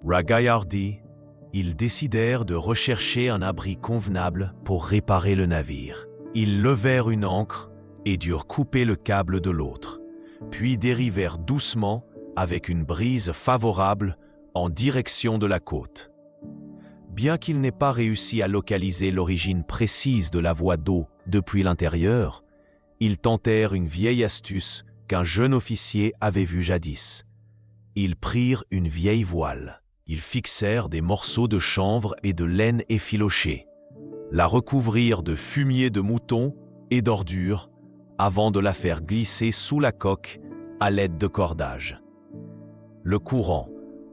Ragaillardi, ils décidèrent de rechercher un abri convenable pour réparer le navire. Ils levèrent une ancre et durent couper le câble de l'autre, puis dérivèrent doucement avec une brise favorable en direction de la côte. Bien qu'ils n'aient pas réussi à localiser l'origine précise de la voie d'eau depuis l'intérieur, ils tentèrent une vieille astuce qu'un jeune officier avait vue jadis. Ils prirent une vieille voile. Ils fixèrent des morceaux de chanvre et de laine effilochée, la recouvrirent de fumier de mouton et d'ordures avant de la faire glisser sous la coque à l'aide de cordages. Le courant,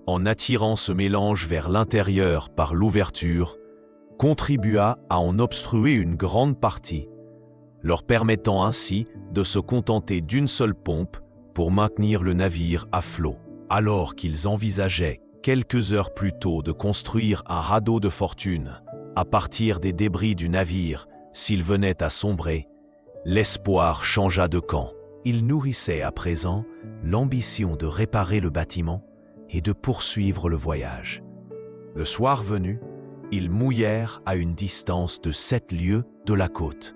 en attirant ce mélange vers l'intérieur par l'ouverture, contribua à en obstruer une grande partie, leur permettant ainsi de se contenter d'une seule pompe pour maintenir le navire à flot. Alors qu'ils envisageaient quelques heures plus tôt de construire un radeau de fortune à partir des débris du navire s'il venait à sombrer, l'espoir changea de camp. Ils nourrissaient à présent l'ambition de réparer le bâtiment et de poursuivre le voyage. Le soir venu, ils mouillèrent à une distance de 7 lieues de la côte.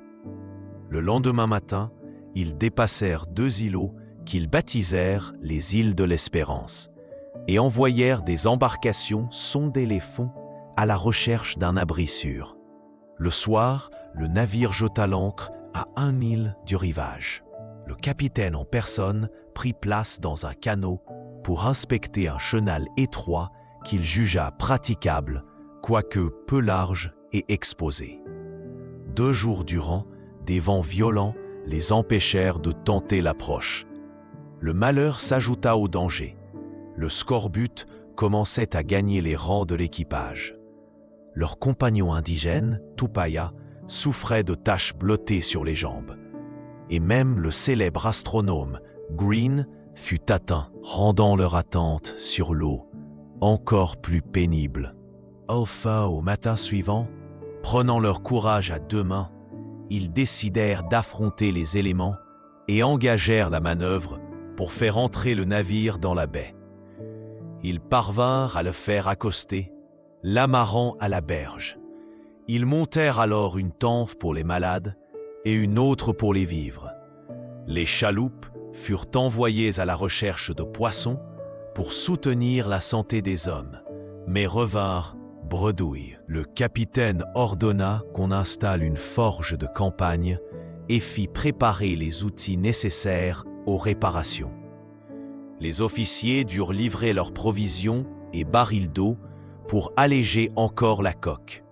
Le lendemain matin, ils dépassèrent 2 îlots qu'ils baptisèrent les îles de l'Espérance et envoyèrent des embarcations sonder les fonds à la recherche d'un abri sûr. Le soir, le navire jeta l'ancre à 1 mille du rivage. Le capitaine en personne prit place dans un canot pour inspecter un chenal étroit qu'il jugea praticable, quoique peu large et exposé. 2 jours durant, des vents violents les empêchèrent de tenter l'approche. Le malheur s'ajouta au danger. Le scorbut commençait à gagner les rangs de l'équipage. Leur compagnon indigène, Tupaya, souffrait de taches bleutées sur les jambes. Et même le célèbre astronome, Green, fut atteint, rendant leur attente sur l'eau encore plus pénible. Enfin, au matin suivant, prenant leur courage à 2 mains, ils décidèrent d'affronter les éléments et engagèrent la manœuvre pour faire entrer le navire dans la baie. Ils parvinrent à le faire accoster, l'amarrant à la berge. Ils montèrent alors une tanfe pour les malades et une autre pour les vivres. Les chaloupes furent envoyées à la recherche de poissons pour soutenir la santé des hommes, mais revinrent bredouilles. Le capitaine ordonna qu'on installe une forge de campagne et fit préparer les outils nécessaires aux réparations. Les officiers durent livrer leurs provisions et barils d'eau pour alléger encore la coque.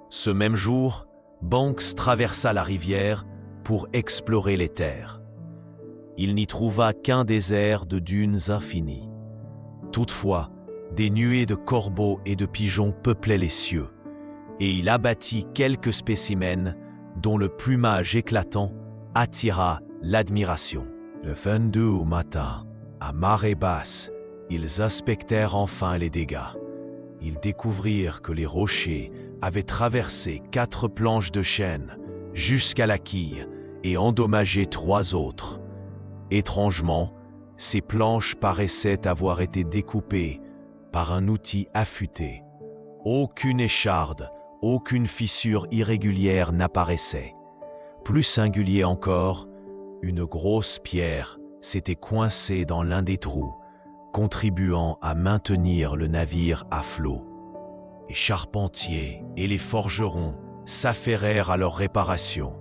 Ce même jour, Banks traversa la rivière pour explorer les terres. Il n'y trouva qu'un désert de dunes infinies. Toutefois, des nuées de corbeaux et de pigeons peuplaient les cieux, et il abattit quelques spécimens dont le plumage éclatant attira l'admiration. Le 22 au matin, à marée basse, ils inspectèrent enfin les dégâts. Ils découvrirent que les rochers avaient traversé 4 planches de chêne jusqu'à la quille et endommagé 3 autres. Étrangement, ces planches paraissaient avoir été découpées par un outil affûté. Aucune écharde, aucune fissure irrégulière n'apparaissait. Plus singulier encore, une grosse pierre s'était coincée dans l'un des trous, contribuant à maintenir le navire à flot. Les charpentiers et les forgerons s'affairèrent à leur réparation,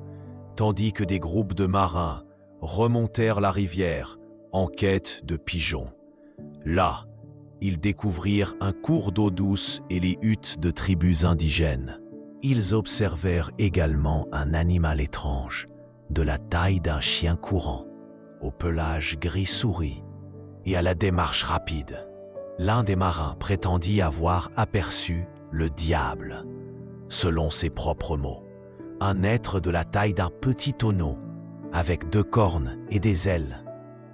tandis que des groupes de marins remontèrent la rivière en quête de pigeons. Là, ils découvrirent un cours d'eau douce et les huttes de tribus indigènes. Ils observèrent également un animal étrange, de la taille d'un chien courant, au pelage gris souris et à la démarche rapide. L'un des marins prétendit avoir aperçu le diable, selon ses propres mots, un être de la taille d'un petit tonneau, avec 2 cornes et des ailes,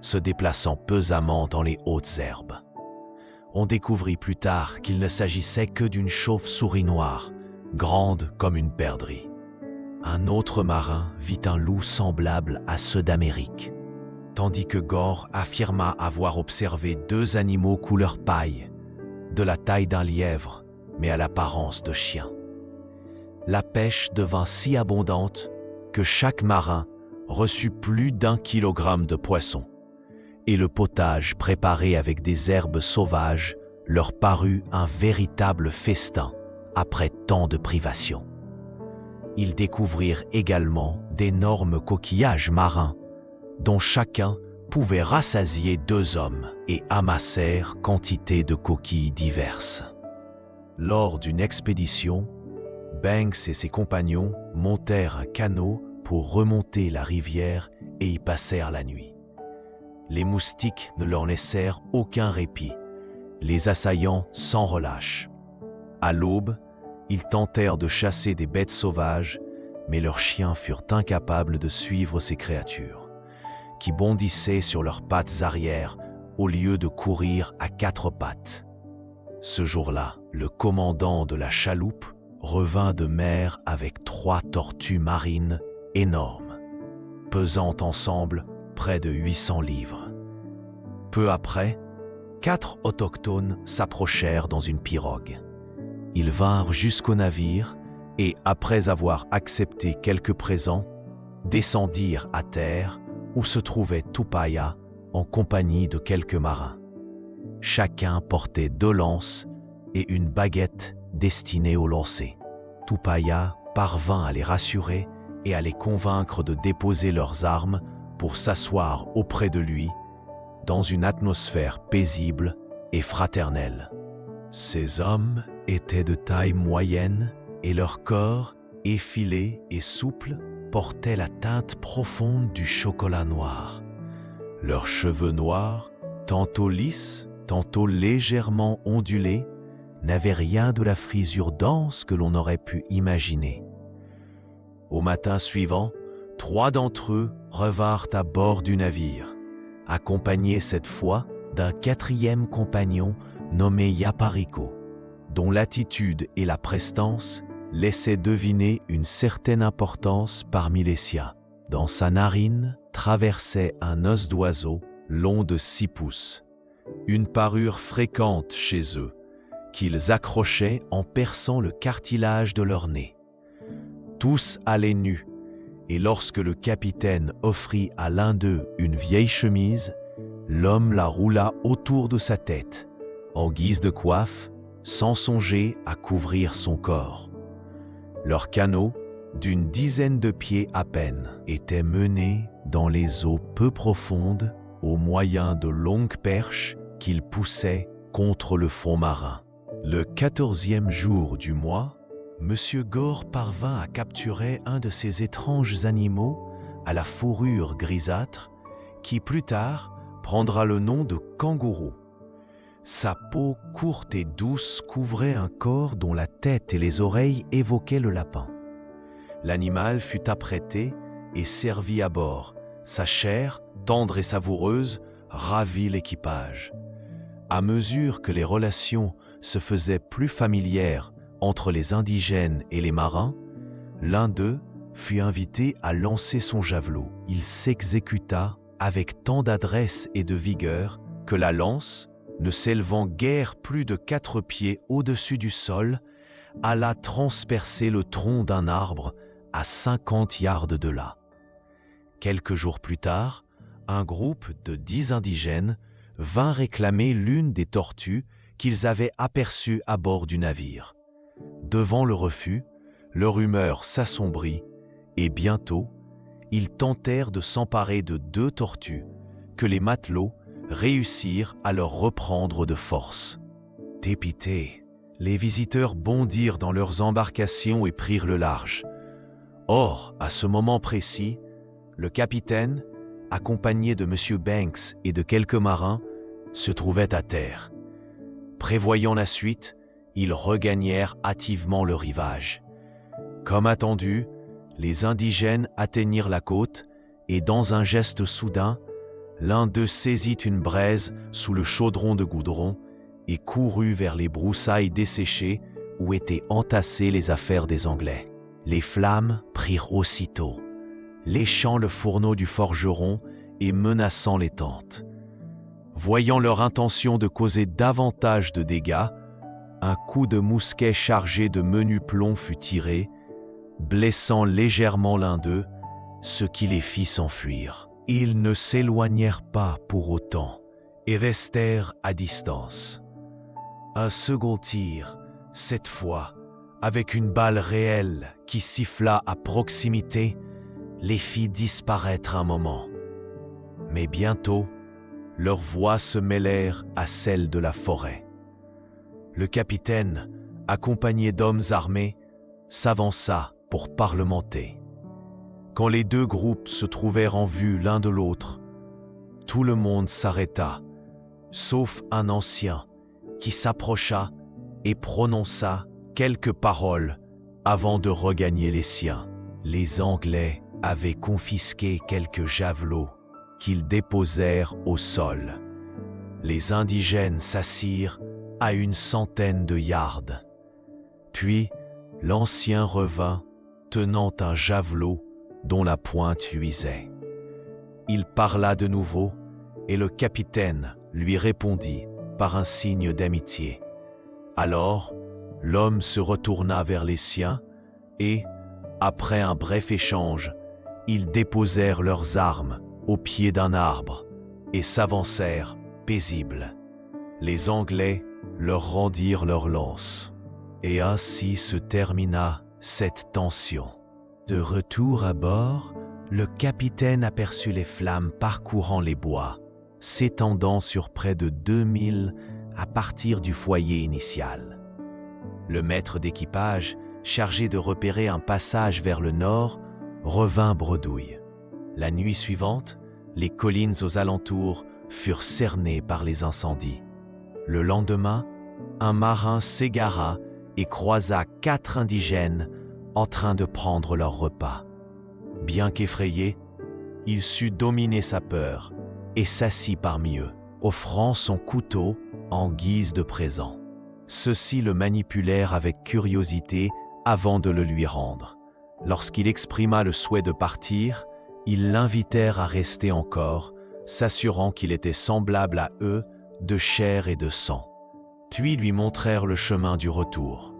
se déplaçant pesamment dans les hautes herbes. On découvrit plus tard qu'il ne s'agissait que d'une chauve-souris noire, grande comme une perdrix. Un autre marin vit un loup semblable à ceux d'Amérique, tandis que Gore affirma avoir observé 2 animaux couleur paille, de la taille d'un lièvre, mais à l'apparence de chien. La pêche devint si abondante que chaque marin reçut plus d'1 kilogramme de poissons, et le potage préparé avec des herbes sauvages leur parut un véritable festin après tant de privations. Ils découvrirent également d'énormes coquillages marins, dont chacun pouvait rassasier 2 hommes, et amassèrent quantité de coquilles diverses. Lors d'une expédition, Banks et ses compagnons montèrent un canot pour remonter la rivière et y passèrent la nuit. Les moustiques ne leur laissèrent aucun répit, les assaillant sans relâche. À l'aube, ils tentèrent de chasser des bêtes sauvages, mais leurs chiens furent incapables de suivre ces créatures, qui bondissaient sur leurs pattes arrière au lieu de courir à 4 pattes. Ce jour-là, le commandant de la chaloupe revint de mer avec 3 tortues marines énormes, pesant ensemble près de 800 livres. Peu après, 4 autochtones s'approchèrent dans une pirogue. Ils vinrent jusqu'au navire et, après avoir accepté quelques présents, descendirent à terre où se trouvait Tupaia en compagnie de quelques marins. Chacun portait 2 lances et une baguette destinée au lancer. Tupaia parvint à les rassurer et à les convaincre de déposer leurs armes pour s'asseoir auprès de lui dans une atmosphère paisible et fraternelle. Ces hommes étaient de taille moyenne et leur corps, effilé et souple, portait la teinte profonde du chocolat noir. Leurs cheveux noirs, tantôt lisses, tantôt légèrement ondulés, n'avaient rien de la frisure dense que l'on aurait pu imaginer. Au matin suivant, 3 d'entre eux revinrent à bord du navire, accompagnés cette fois d'un 4e compagnon nommé Yapariko, dont l'attitude et la prestance laissaient deviner une certaine importance parmi les siens. Dans sa narine traversait un os d'oiseau long de 6 pouces, une parure fréquente chez eux, qu'ils accrochaient en perçant le cartilage de leur nez. Tous allaient nus, et lorsque le capitaine offrit à l'un d'eux une vieille chemise, l'homme la roula autour de sa tête, en guise de coiffe, sans songer à couvrir son corps. Leur canot, d'une 10aine de pieds à peine, était mené dans les eaux peu profondes au moyen de longues perches qu'ils poussaient contre le fond marin. Le 14e jour du mois, Monsieur Gore parvint à capturer un de ces étranges animaux à la fourrure grisâtre qui plus tard prendra le nom de kangourou. Sa peau courte et douce couvrait un corps dont la tête et les oreilles évoquaient le lapin. L'animal fut apprêté et servi à bord. Sa chair, tendre et savoureuse, ravit l'équipage. À mesure que les relations se faisaient plus familières entre les indigènes et les marins, l'un d'eux fut invité à lancer son javelot. Il s'exécuta avec tant d'adresse et de vigueur que la lance, ne s'élevant guère plus de 4 pieds au-dessus du sol, alla transpercer le tronc d'un arbre à 50 yards de là. Quelques jours plus tard, un groupe de 10 indigènes vint réclamer l'une des tortues qu'ils avaient aperçues à bord du navire. Devant le refus, leur humeur s'assombrit et bientôt, ils tentèrent de s'emparer de 2 tortues que les matelots réussirent à leur reprendre de force. Dépités, les visiteurs bondirent dans leurs embarcations et prirent le large. Or, à ce moment précis, le capitaine, accompagné de M. Banks et de quelques marins, se trouvait à terre. Prévoyant la suite, ils regagnèrent hâtivement le rivage. Comme attendu, les indigènes atteignirent la côte et dans un geste soudain, l'un d'eux saisit une braise sous le chaudron de goudron et courut vers les broussailles desséchées où étaient entassées les affaires des Anglais. Les flammes prirent aussitôt, léchant le fourneau du forgeron et menaçant les tentes. Voyant leur intention de causer davantage de dégâts, un coup de mousquet chargé de menu plomb fut tiré, blessant légèrement l'un d'eux, ce qui les fit s'enfuir. Ils ne s'éloignèrent pas pour autant et restèrent à distance. Un second tir, cette fois, avec une balle réelle qui siffla à proximité, les fit disparaître un moment. Mais bientôt, leurs voix se mêlèrent à celles de la forêt. Le capitaine, accompagné d'hommes armés, s'avança pour parlementer. Quand les deux groupes se trouvèrent en vue l'un de l'autre, tout le monde s'arrêta, sauf un ancien qui s'approcha et prononça quelques paroles avant de regagner les siens. Les Anglais avaient confisqué quelques javelots qu'ils déposèrent au sol. Les indigènes s'assirent à une centaine de yards. Puis, l'ancien revint, tenant un javelot dont la pointe luisait. Il parla de nouveau, et le capitaine lui répondit par un signe d'amitié. Alors, l'homme se retourna vers les siens, et, après un bref échange, ils déposèrent leurs armes au pied d'un arbre et s'avancèrent paisibles. Les Anglais leur rendirent leurs lances. Et ainsi se termina cette tension. De retour à bord, le capitaine aperçut les flammes parcourant les bois, s'étendant sur près de 2000 à partir du foyer initial. Le maître d'équipage, chargé de repérer un passage vers le nord, revint bredouille. La nuit suivante, les collines aux alentours furent cernées par les incendies. Le lendemain, un marin s'égara et croisa 4 indigènes en train de prendre leur repas. Bien qu'effrayé, il sut dominer sa peur et s'assit parmi eux, offrant son couteau en guise de présent. Ceux-ci le manipulèrent avec curiosité avant de le lui rendre. Lorsqu'il exprima le souhait de partir, ils l'invitèrent à rester encore, s'assurant qu'il était semblable à eux de chair et de sang. Puis lui montrèrent le chemin du retour.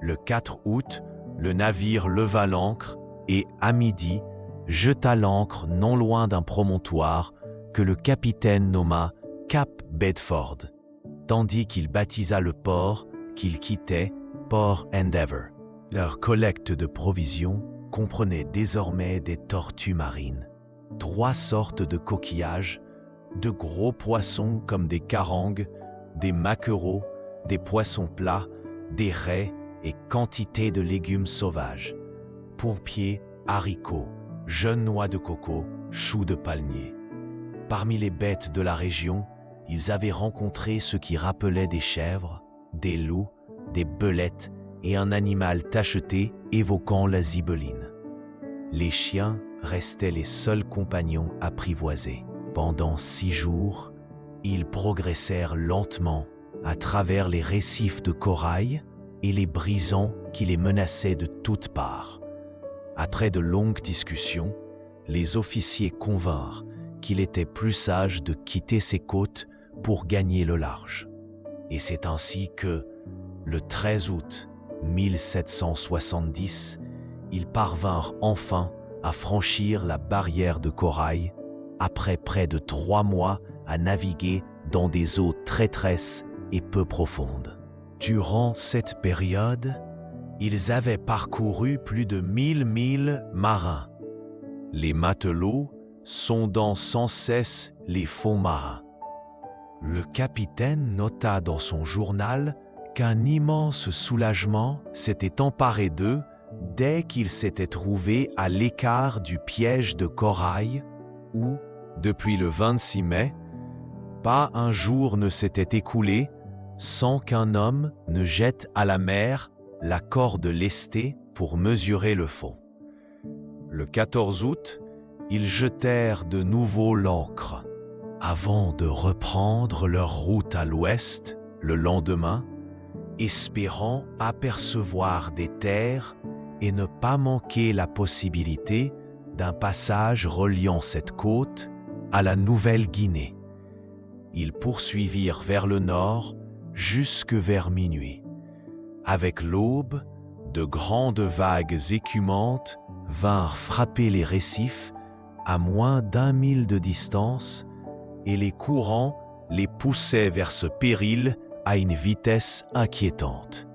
Le 4 août, le navire leva l'ancre et, à midi, jeta l'ancre non loin d'un promontoire que le capitaine nomma Cap Bedford, tandis qu'il baptisa le port qu'il quittait Port Endeavour. Leur collecte de provisions comprenait désormais des tortues marines, 3 sortes de coquillages, de gros poissons comme des carangues, des maquereaux, des poissons plats, des raies et quantité de légumes sauvages, pourpiers, haricots, jeunes noix de coco, choux de palmier. Parmi les bêtes de la région, ils avaient rencontré ce qui rappelait des chèvres, des loups, des belettes et un animal tacheté évoquant la zibeline. Les chiens restaient les seuls compagnons apprivoisés. Pendant 6 jours, ils progressèrent lentement à travers les récifs de corail et les brisants qui les menaçaient de toutes parts. Après de longues discussions, les officiers convinrent qu'il était plus sage de quitter ces côtes pour gagner le large. Et c'est ainsi que, le 13 août 1770, ils parvinrent enfin à franchir la barrière de corail après près de 3 mois à naviguer dans des eaux traîtresses et peu profondes. Durant cette période, ils avaient parcouru plus de 1000 milles marins, les matelots sondant sans cesse les fonds marins. Le capitaine nota dans son journal qu'un immense soulagement s'était emparé d'eux dès qu'ils s'étaient trouvés à l'écart du piège de corail où, depuis le 26 mai, pas un jour ne s'était écoulé sans qu'un homme ne jette à la mer la corde lestée pour mesurer le fond. Le 14 août, ils jetèrent de nouveau l'ancre. Avant de reprendre leur route à l'ouest, le lendemain, espérant apercevoir des terres et ne pas manquer la possibilité d'un passage reliant cette côte à la Nouvelle-Guinée. Ils poursuivirent vers le nord jusque vers minuit. Avec l'aube, de grandes vagues écumantes vinrent frapper les récifs à moins d'1 mille de distance, et les courants les poussaient vers ce péril à une vitesse inquiétante.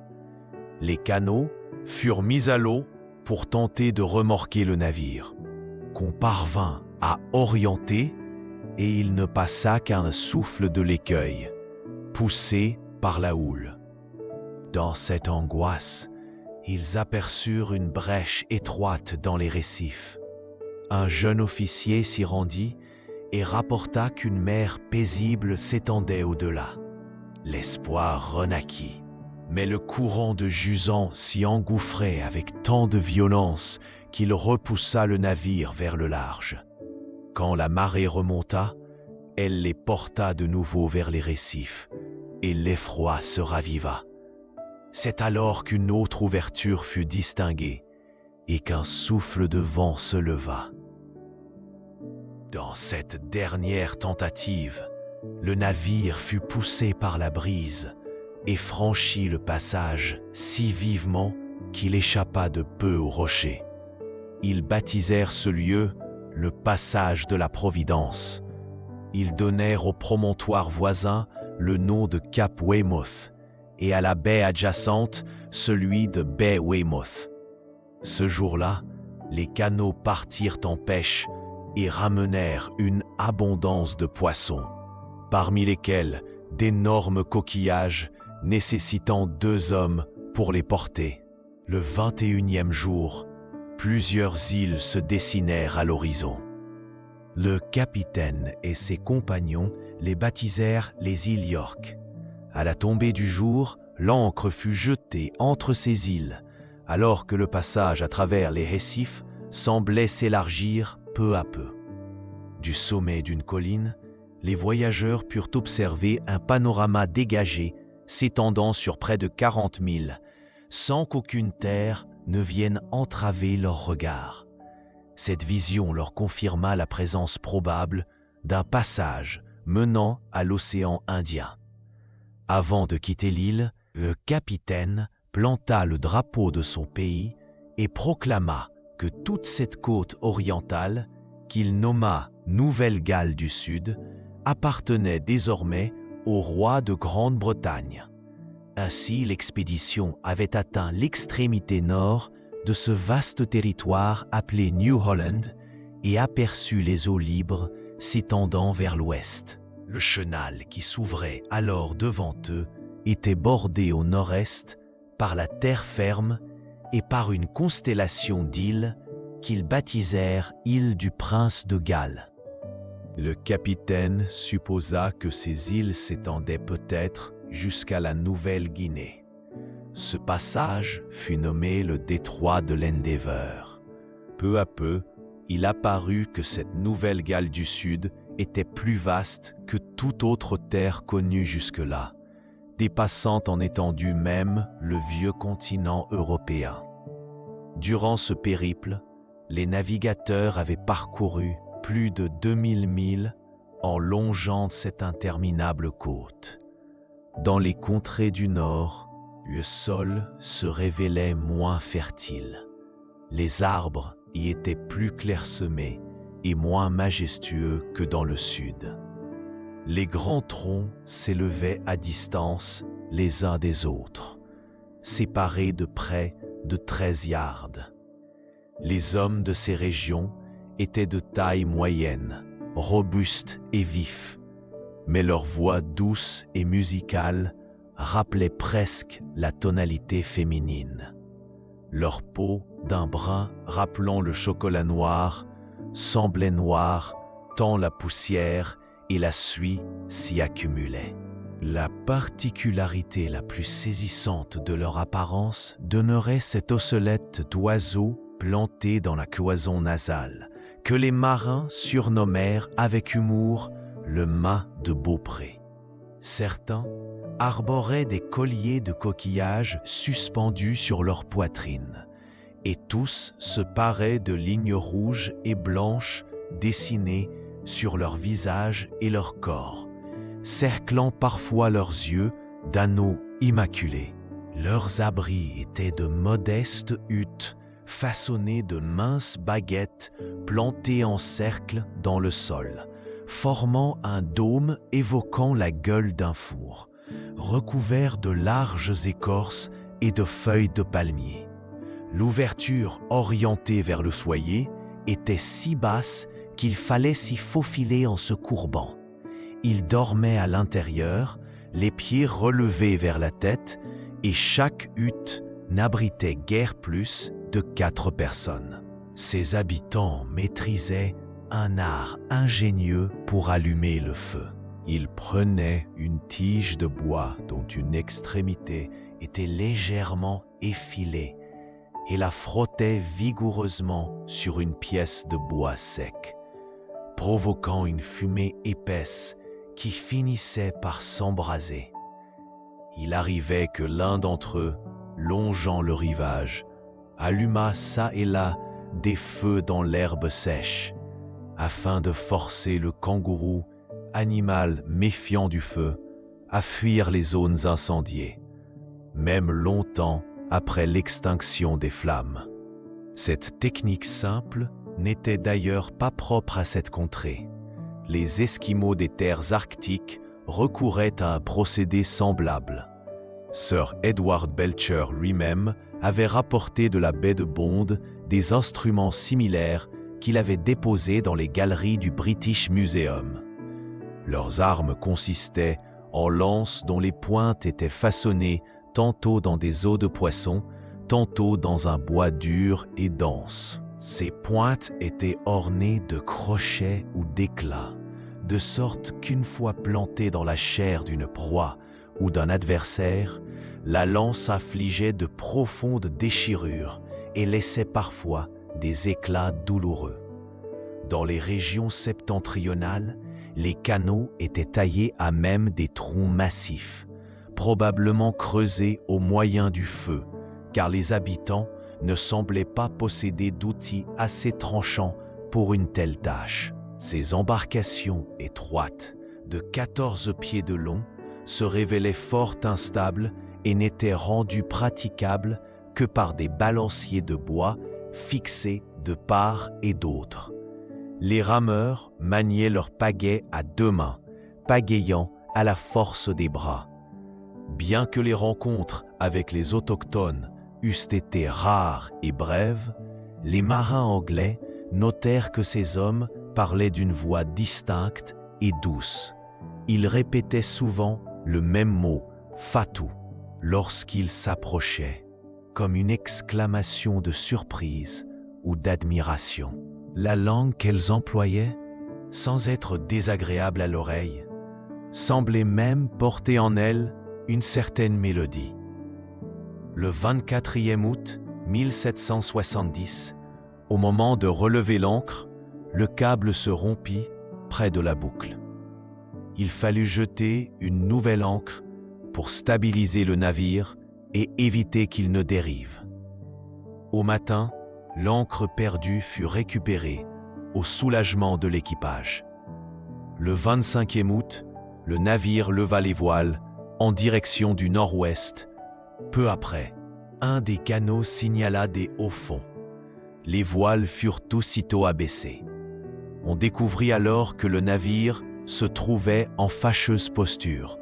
Les canots furent mis à l'eau pour tenter de remorquer le navire, qu'on parvint à orienter, et il ne passa qu'un souffle de l'écueil, poussé par la houle. Dans cette angoisse, ils aperçurent une brèche étroite dans les récifs. Un jeune officier s'y rendit et rapporta qu'une mer paisible s'étendait au-delà. L'espoir renaquit, mais le courant de jusant s'y engouffrait avec tant de violence qu'il repoussa le navire vers le large. Quand la marée remonta, elle les porta de nouveau vers les récifs, et l'effroi se raviva. C'est alors qu'une autre ouverture fut distinguée et qu'un souffle de vent se leva. Dans cette dernière tentative, le navire fut poussé par la brise et franchit le passage si vivement qu'il échappa de peu au rocher. Ils baptisèrent ce lieu le passage de la Providence. Ils donnèrent au promontoire voisin le nom de Cap Weymouth et à la baie adjacente celui de baie Weymouth. Ce jour-là, les canots partirent en pêche et ramenèrent une abondance de poissons, parmi lesquels d'énormes coquillages nécessitant 2 hommes pour les porter. Le 21e jour, plusieurs îles se dessinèrent à l'horizon. Le capitaine et ses compagnons les baptisèrent les îles York. À la tombée du jour, l'ancre fut jetée entre ces îles, alors que le passage à travers les récifs semblait s'élargir peu à peu. Du sommet d'une colline, les voyageurs purent observer un panorama dégagé s'étendant sur près de 40 milles, sans qu'aucune terre ne vienne entraver leur regard. Cette vision leur confirma la présence probable d'un passage menant à l'océan Indien. Avant de quitter l'île, le capitaine planta le drapeau de son pays et proclama que toute cette côte orientale, qu'il nomma Nouvelle-Galles du Sud, appartenait désormais au roi de Grande-Bretagne. Ainsi, l'expédition avait atteint l'extrémité nord de ce vaste territoire appelé New Holland et aperçut les eaux libres s'étendant vers l'ouest. Le chenal qui s'ouvrait alors devant eux était bordé au nord-est par la terre ferme et par une constellation d'îles qu'ils baptisèrent îles du prince de Galles. Le capitaine supposa que ces îles s'étendaient peut-être jusqu'à la Nouvelle-Guinée. Ce passage fut nommé le détroit de l'Endeavour. Peu à peu, il apparut que cette Nouvelle-Galles du Sud était plus vaste que toute autre terre connue jusque-là, dépassant en étendue même le vieux continent européen. Durant ce périple, les navigateurs avaient parcouru plus de 2000 milles en longeant cette interminable côte. Dans les contrées du nord, le sol se révélait moins fertile. Les arbres y étaient plus clairsemés et moins majestueux que dans le sud. Les grands troncs s'élevaient à distance les uns des autres, séparés de près de 13 yards. Les hommes de ces régions étaient de taille moyenne, robustes et vifs, mais leur voix douce et musicale rappelait presque la tonalité féminine. Leur peau, d'un brun rappelant le chocolat noir, semblait noire tant la poussière et la suie s'y accumulaient. La particularité la plus saisissante de leur apparence demeurait cette osselette d'oiseau plantée dans la cloison nasale, que les marins surnommèrent avec humour le mât de Beaupré. Certains arboraient des colliers de coquillages suspendus sur leur poitrine, et tous se paraient de lignes rouges et blanches dessinées sur leur visage et leur corps, cerclant parfois leurs yeux d'anneaux immaculés. Leurs abris étaient de modestes huttes façonnées de minces baguettes plantées en cercle dans le sol, formant un dôme évoquant la gueule d'un four, recouvert de larges écorces et de feuilles de palmier. L'ouverture orientée vers le foyer était si basse qu'il fallait s'y faufiler en se courbant. Ils dormaient à l'intérieur, les pieds relevés vers la tête, et chaque hutte n'abritait guère plus de 4 personnes. Ses habitants maîtrisaient un art ingénieux pour allumer le feu. Ils prenaient une tige de bois dont une extrémité était légèrement effilée et la frottaient vigoureusement sur une pièce de bois sec, provoquant une fumée épaisse qui finissait par s'embraser. Il arrivait que l'un d'entre eux, longeant le rivage, alluma çà et là des feux dans l'herbe sèche, afin de forcer le kangourou, animal méfiant du feu, à fuir les zones incendiées, même longtemps après l'extinction des flammes. Cette technique simple n'était d'ailleurs pas propre à cette contrée. Les Esquimaux des terres arctiques recouraient à un procédé semblable. Sir Edward Belcher lui-même avait rapporté de la baie de Bond des instruments similaires qu'il avait déposés dans les galeries du British Museum. Leurs armes consistaient en lances dont les pointes étaient façonnées tantôt dans des os de poisson, tantôt dans un bois dur et dense. Ces pointes étaient ornées de crochets ou d'éclats, de sorte qu'une fois plantée dans la chair d'une proie ou d'un adversaire, la lance infligeait de profondes déchirures et laissait parfois des éclats douloureux. Dans les régions septentrionales, les canaux étaient taillés à même des troncs massifs, probablement creusés au moyen du feu, car les habitants ne semblaient pas posséder d'outils assez tranchants pour une telle tâche. Ces embarcations étroites, de 14 pieds de long, se révélaient fort instables et n'étaient rendues praticables que par des balanciers de bois fixés de part et d'autre. Les rameurs maniaient leurs pagaies à 2 mains, pagayant à la force des bras. Bien que les rencontres avec les autochtones eussent été rares et brèves, les marins anglais notèrent que ces hommes parlaient d'une voix distincte et douce. Ils répétaient souvent le même mot, fatou, lorsqu'ils s'approchaient, comme une exclamation de surprise ou d'admiration. La langue qu'elles employaient, sans être désagréable à l'oreille, semblait même porter en elle une certaine mélodie. Le 24e août 1770, au moment de relever l'ancre, le câble se rompit près de la boucle. Il fallut jeter une nouvelle ancre pour stabiliser le navire et éviter qu'il ne dérive. Au matin, l'ancre perdue fut récupérée au soulagement de l'équipage. Le 25e août, le navire leva les voiles en direction du nord-ouest. Peu après, un des canots signala des hauts fonds. Les voiles furent aussitôt abaissées. On découvrit alors que le navire se trouvait en fâcheuse posture,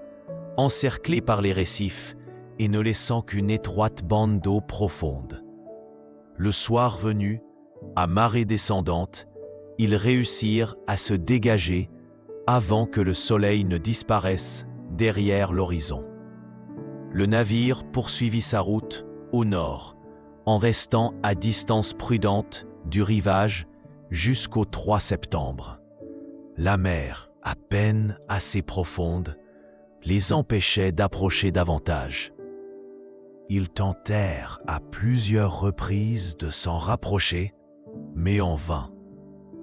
encerclé par les récifs et ne laissant qu'une étroite bande d'eau profonde. Le soir venu, à marée descendante, ils réussirent à se dégager avant que le soleil ne disparaisse derrière l'horizon. Le navire poursuivit sa route au nord, en restant à distance prudente du rivage jusqu'au 3 septembre. La mer, à peine assez profonde, les empêchait d'approcher davantage. Ils tentèrent à plusieurs reprises de s'en rapprocher, mais en vain.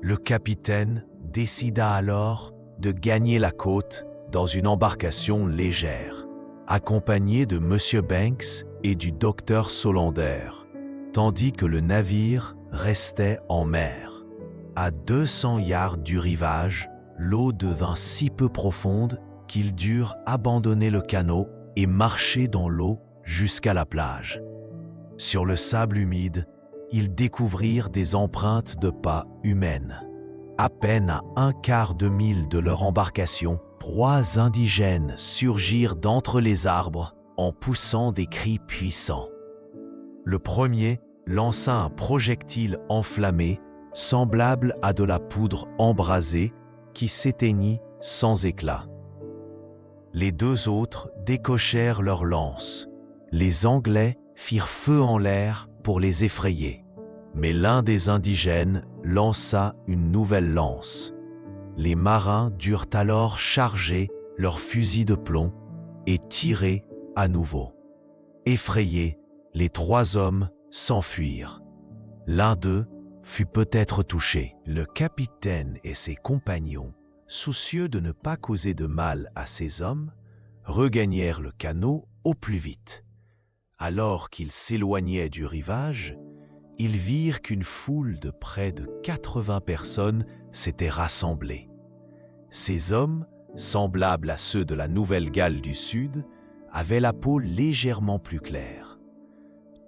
Le capitaine décida alors de gagner la côte dans une embarcation légère, accompagné de M. Banks et du docteur Solander, tandis que le navire restait en mer. À 200 yards du rivage, l'eau devint si peu profonde qu'ils durent abandonner le canot et marcher dans l'eau jusqu'à la plage. Sur le sable humide, ils découvrirent des empreintes de pas humaines. À peine à 1/4 de mille de leur embarcation, 3 indigènes surgirent d'entre les arbres en poussant des cris puissants. Le premier lança un projectile enflammé, semblable à de la poudre embrasée, qui s'éteignit sans éclat. Les 2 autres décochèrent leurs lances. Les Anglais firent feu en l'air pour les effrayer. Mais l'un des indigènes lança une nouvelle lance. Les marins durent alors charger leurs fusils de plomb et tirer à nouveau. Effrayés, les 3 hommes s'enfuirent. L'un d'eux fut peut-être touché. Le capitaine et ses compagnons, soucieux de ne pas causer de mal à ces hommes, regagnèrent le canot au plus vite. Alors qu'ils s'éloignaient du rivage, ils virent qu'une foule de près de 80 personnes s'était rassemblée. Ces hommes, semblables à ceux de la Nouvelle-Galles du Sud, avaient la peau légèrement plus claire.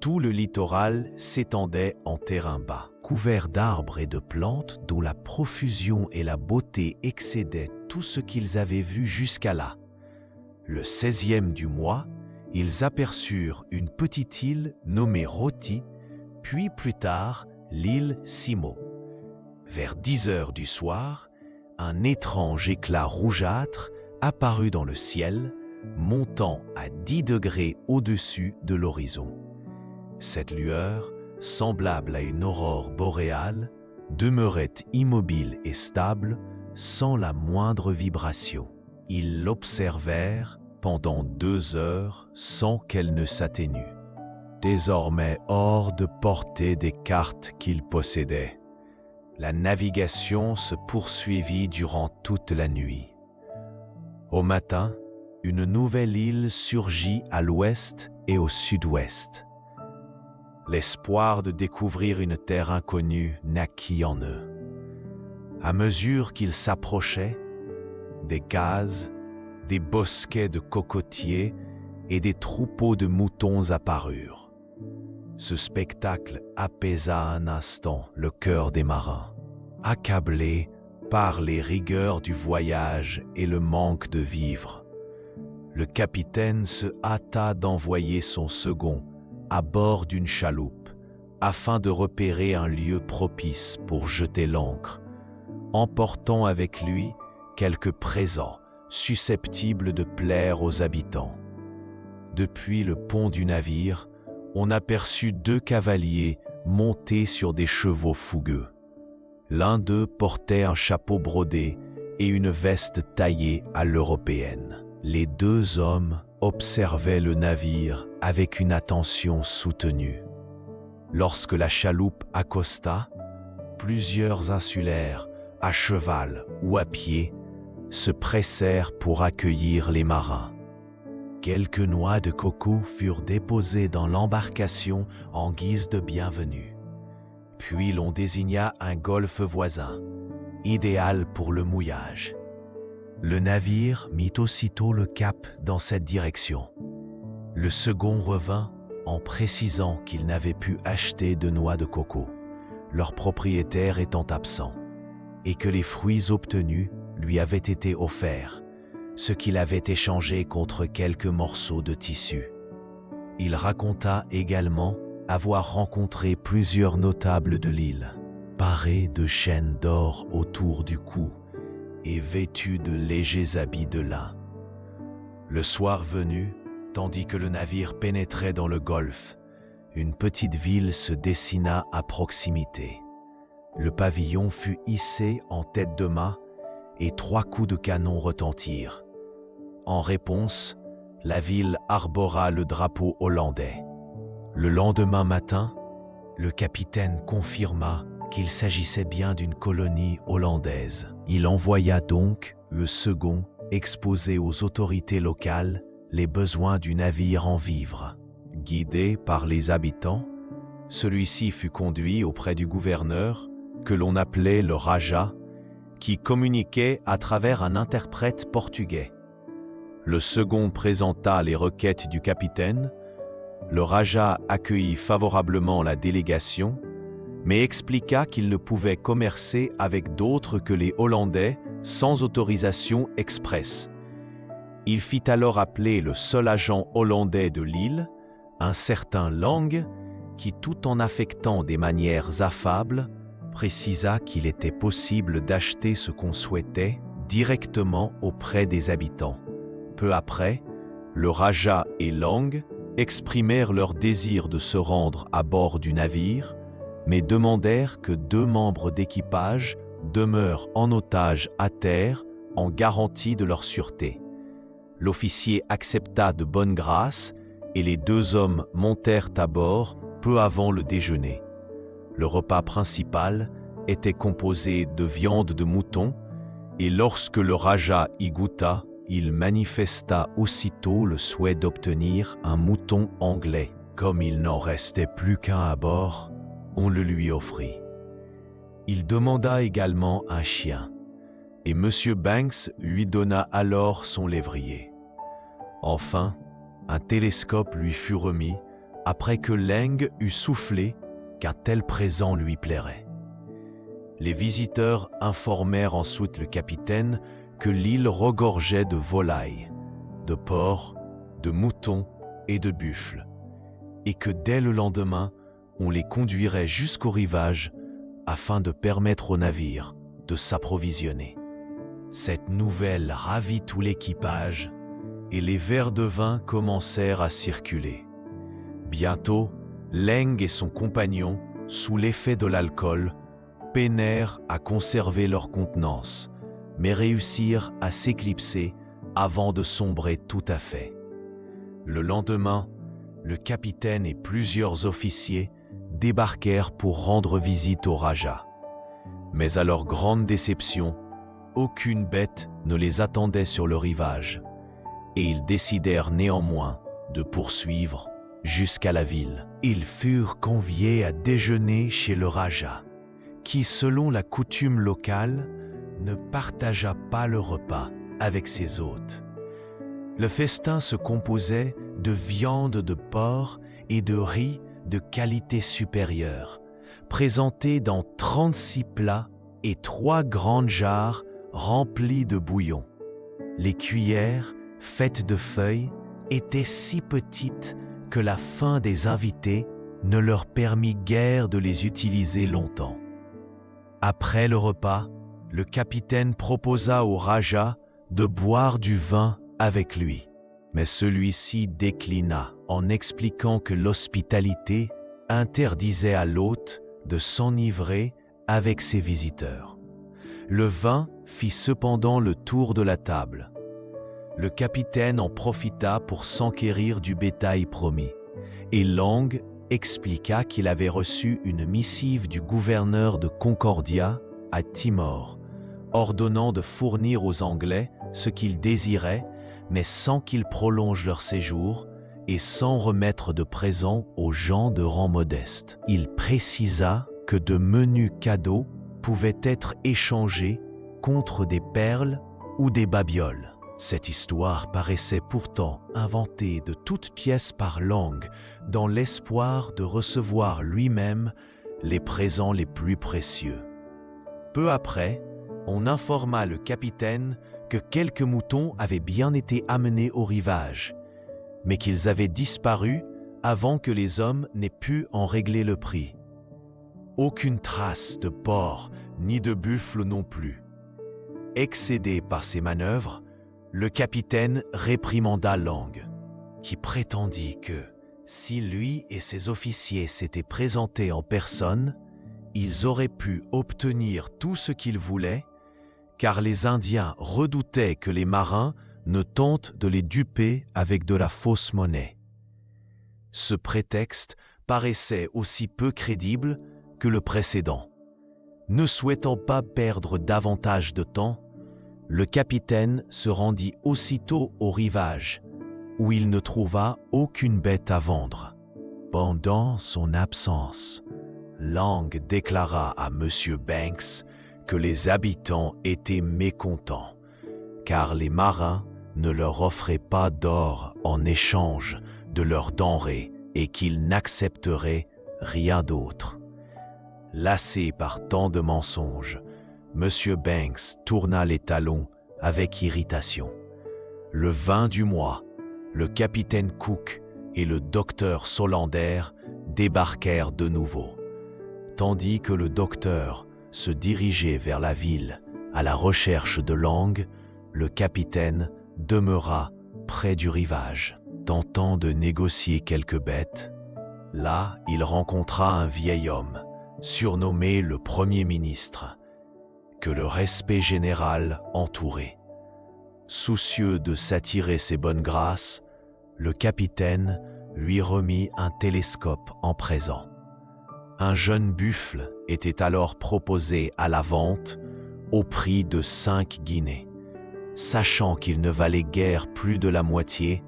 Tout le littoral s'étendait en terrain bas, couvert d'arbres et de plantes dont la profusion et la beauté excédaient tout ce qu'ils avaient vu jusqu'à là. Le 16e du mois, ils aperçurent une petite île nommée Roti, puis plus tard l'île Simo. Vers 10 heures du soir, un étrange éclat rougeâtre apparut dans le ciel, montant à 10 degrés au-dessus de l'horizon. Cette lueur, semblable à une aurore boréale, demeurait immobile et stable, sans la moindre vibration. Ils l'observèrent pendant 2 heures sans qu'elle ne s'atténue. Désormais hors de portée des cartes qu'ils possédaient, la navigation se poursuivit durant toute la nuit. Au matin, une nouvelle île surgit à l'ouest et au sud-ouest. L'espoir de découvrir une terre inconnue naquit en eux. À mesure qu'ils s'approchaient, des cases, des bosquets de cocotiers et des troupeaux de moutons apparurent. Ce spectacle apaisa un instant le cœur des marins. Accablés par les rigueurs du voyage et le manque de vivres, le capitaine se hâta d'envoyer son second à bord d'une chaloupe afin de repérer un lieu propice pour jeter l'ancre, emportant avec lui quelques présents susceptibles de plaire aux habitants. Depuis le pont du navire, on aperçut 2 cavaliers montés sur des chevaux fougueux. L'un d'eux portait un chapeau brodé et une veste taillée à l'européenne. Les 2 hommes observaient le navire avec une attention soutenue. Lorsque la chaloupe accosta, plusieurs insulaires, à cheval ou à pied, se pressèrent pour accueillir les marins. Quelques noix de coco furent déposées dans l'embarcation en guise de bienvenue. Puis l'on désigna un golfe voisin, idéal pour le mouillage. Le navire mit aussitôt le cap dans cette direction. Le second revint en précisant qu'il n'avait pu acheter de noix de coco, leur propriétaire étant absent, et que les fruits obtenus lui avaient été offerts, ce qu'il avait échangé contre quelques morceaux de tissu. Il raconta également avoir rencontré plusieurs notables de l'île, parés de chaînes d'or autour du cou et vêtus de légers habits de lin. Le soir venu, tandis que le navire pénétrait dans le golfe, une petite ville se dessina à proximité. Le pavillon fut hissé en tête de mât et 3 coups de canon retentirent. En réponse, la ville arbora le drapeau hollandais. Le lendemain matin, le capitaine confirma qu'il s'agissait bien d'une colonie hollandaise. Il envoya donc le second exposer aux autorités locales les besoins du navire en vivres. Guidé par les habitants, celui-ci fut conduit auprès du gouverneur, que l'on appelait le Raja, qui communiquait à travers un interprète portugais. Le second présenta les requêtes du capitaine, Le Raja accueillit favorablement la délégation, mais expliqua qu'il ne pouvait commercer avec d'autres que les Hollandais sans autorisation expresse. Il fit alors appeler le seul agent hollandais de l'île, un certain Lang, qui, tout en affectant des manières affables, précisa qu'il était possible d'acheter ce qu'on souhaitait directement auprès des habitants. Peu après, le Raja et Lang exprimèrent leur désir de se rendre à bord du navire, mais demandèrent que 2 membres d'équipage demeurent en otage à terre en garantie de leur sûreté. L'officier accepta de bonne grâce et les 2 hommes montèrent à bord peu avant le déjeuner. Le repas principal était composé de viande de mouton et lorsque le Raja y goûta, il manifesta aussitôt le souhait d'obtenir un mouton anglais. Comme il n'en restait plus qu'un à bord, on le lui offrit. Il demanda également un chien, et M. Banks lui donna alors son lévrier. Enfin, un télescope lui fut remis, après que Lang eut soufflé qu'un tel présent lui plairait. Les visiteurs informèrent ensuite le capitaine que l'île regorgeait de volailles, de porcs, de moutons et de buffles, et que dès le lendemain, on les conduirait jusqu'au rivage afin de permettre au navire de s'approvisionner. Cette nouvelle ravit tout l'équipage et les verres de vin commencèrent à circuler. Bientôt, Lang et son compagnon, sous l'effet de l'alcool, peinèrent à conserver leur contenance, mais réussirent à s'éclipser avant de sombrer tout à fait. Le lendemain, le capitaine et plusieurs officiers débarquèrent pour rendre visite au Raja. Mais à leur grande déception, aucune bête ne les attendait sur le rivage, et ils décidèrent néanmoins de poursuivre jusqu'à la ville. Ils furent conviés à déjeuner chez le Raja, qui, selon la coutume locale, ne partagea pas le repas avec ses hôtes. Le festin se composait de viande de porc et de riz de qualité supérieure, présentés dans 36 plats et 3 grandes jarres remplies de bouillon. Les cuillères, faites de feuilles, étaient si petites que la faim des invités ne leur permit guère de les utiliser longtemps. Après le repas, le capitaine proposa au Raja de boire du vin avec lui, mais celui-ci déclina en expliquant que l'hospitalité interdisait à l'hôte de s'enivrer avec ses visiteurs. Le vin fit cependant le tour de la table. Le capitaine en profita pour s'enquérir du bétail promis, et Lang expliqua qu'il avait reçu une missive du gouverneur de Concordia à Timor, ordonnant de fournir aux Anglais ce qu'ils désiraient, mais sans qu'ils prolongent leur séjour et sans remettre de présents aux gens de rang modeste. Il précisa que de menus cadeaux pouvaient être échangés contre des perles ou des babioles. Cette histoire paraissait pourtant inventée de toutes pièces par Lang dans l'espoir de recevoir lui-même les présents les plus précieux. Peu après, on informa le capitaine que quelques moutons avaient bien été amenés au rivage, mais qu'ils avaient disparu avant que les hommes n'aient pu en régler le prix. Aucune trace de porc ni de buffle non plus. Excédé par ces manœuvres, le capitaine réprimanda Lang, qui prétendit que, si lui et ses officiers s'étaient présentés en personne, ils auraient pu obtenir tout ce qu'ils voulaient, car les Indiens redoutaient que les marins ne tentent de les duper avec de la fausse monnaie. Ce prétexte paraissait aussi peu crédible que le précédent. Ne souhaitant pas perdre davantage de temps, le capitaine se rendit aussitôt au rivage, où il ne trouva aucune bête à vendre. Pendant son absence, Lang déclara à M. Banks que les habitants étaient mécontents, car les marins ne leur offraient pas d'or en échange de leurs denrées et qu'il n'accepterait rien d'autre. Lassé par tant de mensonges, M. Banks tourna les talons avec irritation. Le 20 du mois, le capitaine Cook et le docteur Solander débarquèrent de nouveau. Tandis que le docteur se dirigeait vers la ville à la recherche de Lang, le capitaine demeura près du rivage, tentant de négocier quelques bêtes. Là, il rencontra un vieil homme, surnommé le Premier ministre, que le respect général entourait. Soucieux de s'attirer ses bonnes grâces, le capitaine lui remit un télescope en présent. Un jeune buffle était alors proposé à la vente au prix de 5 guinées. Sachant qu'il ne valait guère plus de la moitié,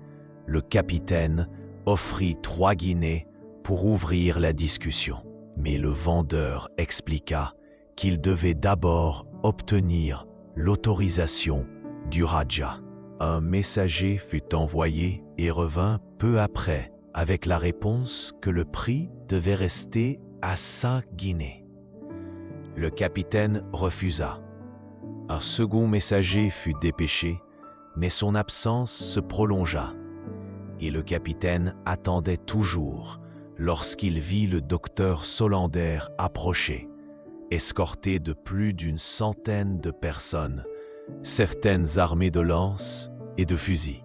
le capitaine offrit 3 guinées pour ouvrir la discussion. Mais le vendeur expliqua qu'il devait d'abord obtenir l'autorisation du Raja. Un messager fut envoyé et revint peu après avec la réponse que le prix devait rester à 5 guinées. Le capitaine refusa. Un second messager fut dépêché, mais son absence se prolongea. Et le capitaine attendait toujours lorsqu'il vit le docteur Solander approcher, escorté de plus d'une centaine de personnes, certaines armées de lances et de fusils.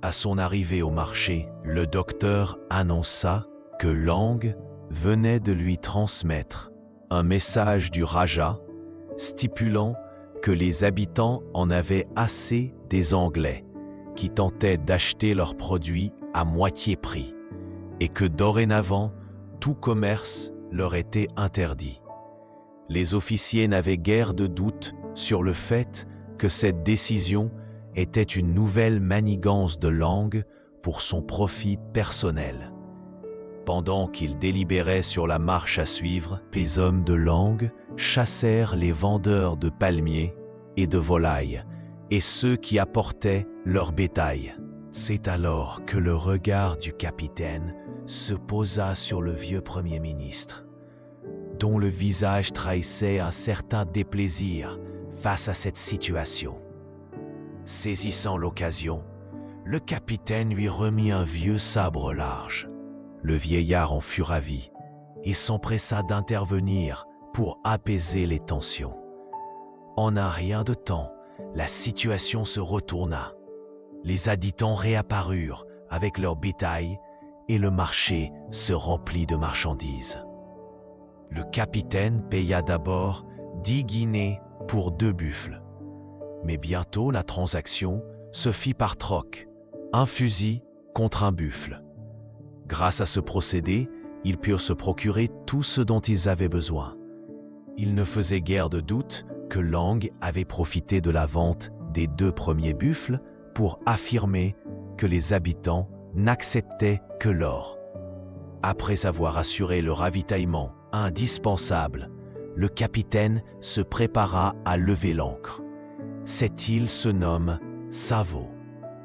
À son arrivée au marché, le docteur annonça que Lang venait de lui transmettre un message du Raja stipulant que les habitants en avaient assez des Anglais qui tentaient d'acheter leurs produits à moitié prix et que dorénavant, tout commerce leur était interdit. Les officiers n'avaient guère de doute sur le fait que cette décision était une nouvelle manigance de Lang pour son profit personnel. Pendant qu'ils délibéraient sur la marche à suivre, les hommes de Lang chassèrent les vendeurs de palmiers et de volailles et ceux qui apportaient leur bétail. C'est alors que le regard du capitaine se posa sur le vieux Premier ministre, dont le visage trahissait un certain déplaisir face à cette situation. Saisissant l'occasion, le capitaine lui remit un vieux sabre large. Le vieillard en fut ravi et s'empressa d'intervenir pour apaiser les tensions. En un rien de temps, la situation se retourna. Les habitants réapparurent avec leur bétail et le marché se remplit de marchandises. Le capitaine paya d'abord 10 guinées pour 2 buffles. Mais bientôt la transaction se fit par troc, un fusil contre un buffle. Grâce à ce procédé, ils purent se procurer tout ce dont ils avaient besoin. Il ne faisait guère de doute que Lang avait profité de la vente des 2 premiers buffles pour affirmer que les habitants n'acceptaient que l'or. Après avoir assuré le ravitaillement indispensable, le capitaine se prépara à lever l'ancre. Cette île se nomme Savo,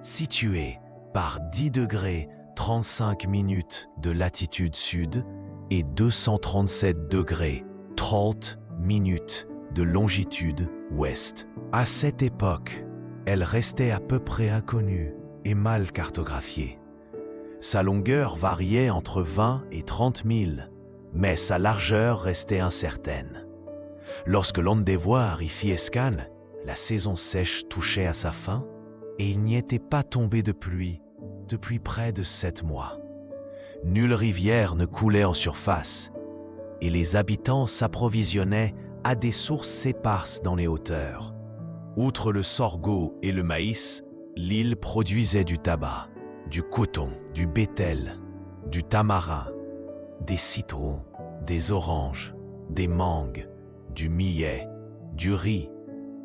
située par 10 degrés 35 minutes de latitude sud et 237 degrés 30 minutes de longitude ouest. À cette époque, elle restait à peu près inconnue et mal cartographiée. Sa longueur variait entre 20 et 30 milles, mais sa largeur restait incertaine. Lorsque l'Endeavour y fit escale, la saison sèche touchait à sa fin et il n'y était pas tombé de pluie depuis près de 7 mois. Nulle rivière ne coulait en surface et les habitants s'approvisionnaient à des sources éparses dans les hauteurs. Outre le sorgho et le maïs, l'île produisait du tabac, du coton, du bétel, du tamarin, des citrons, des oranges, des mangues, du millet, du riz,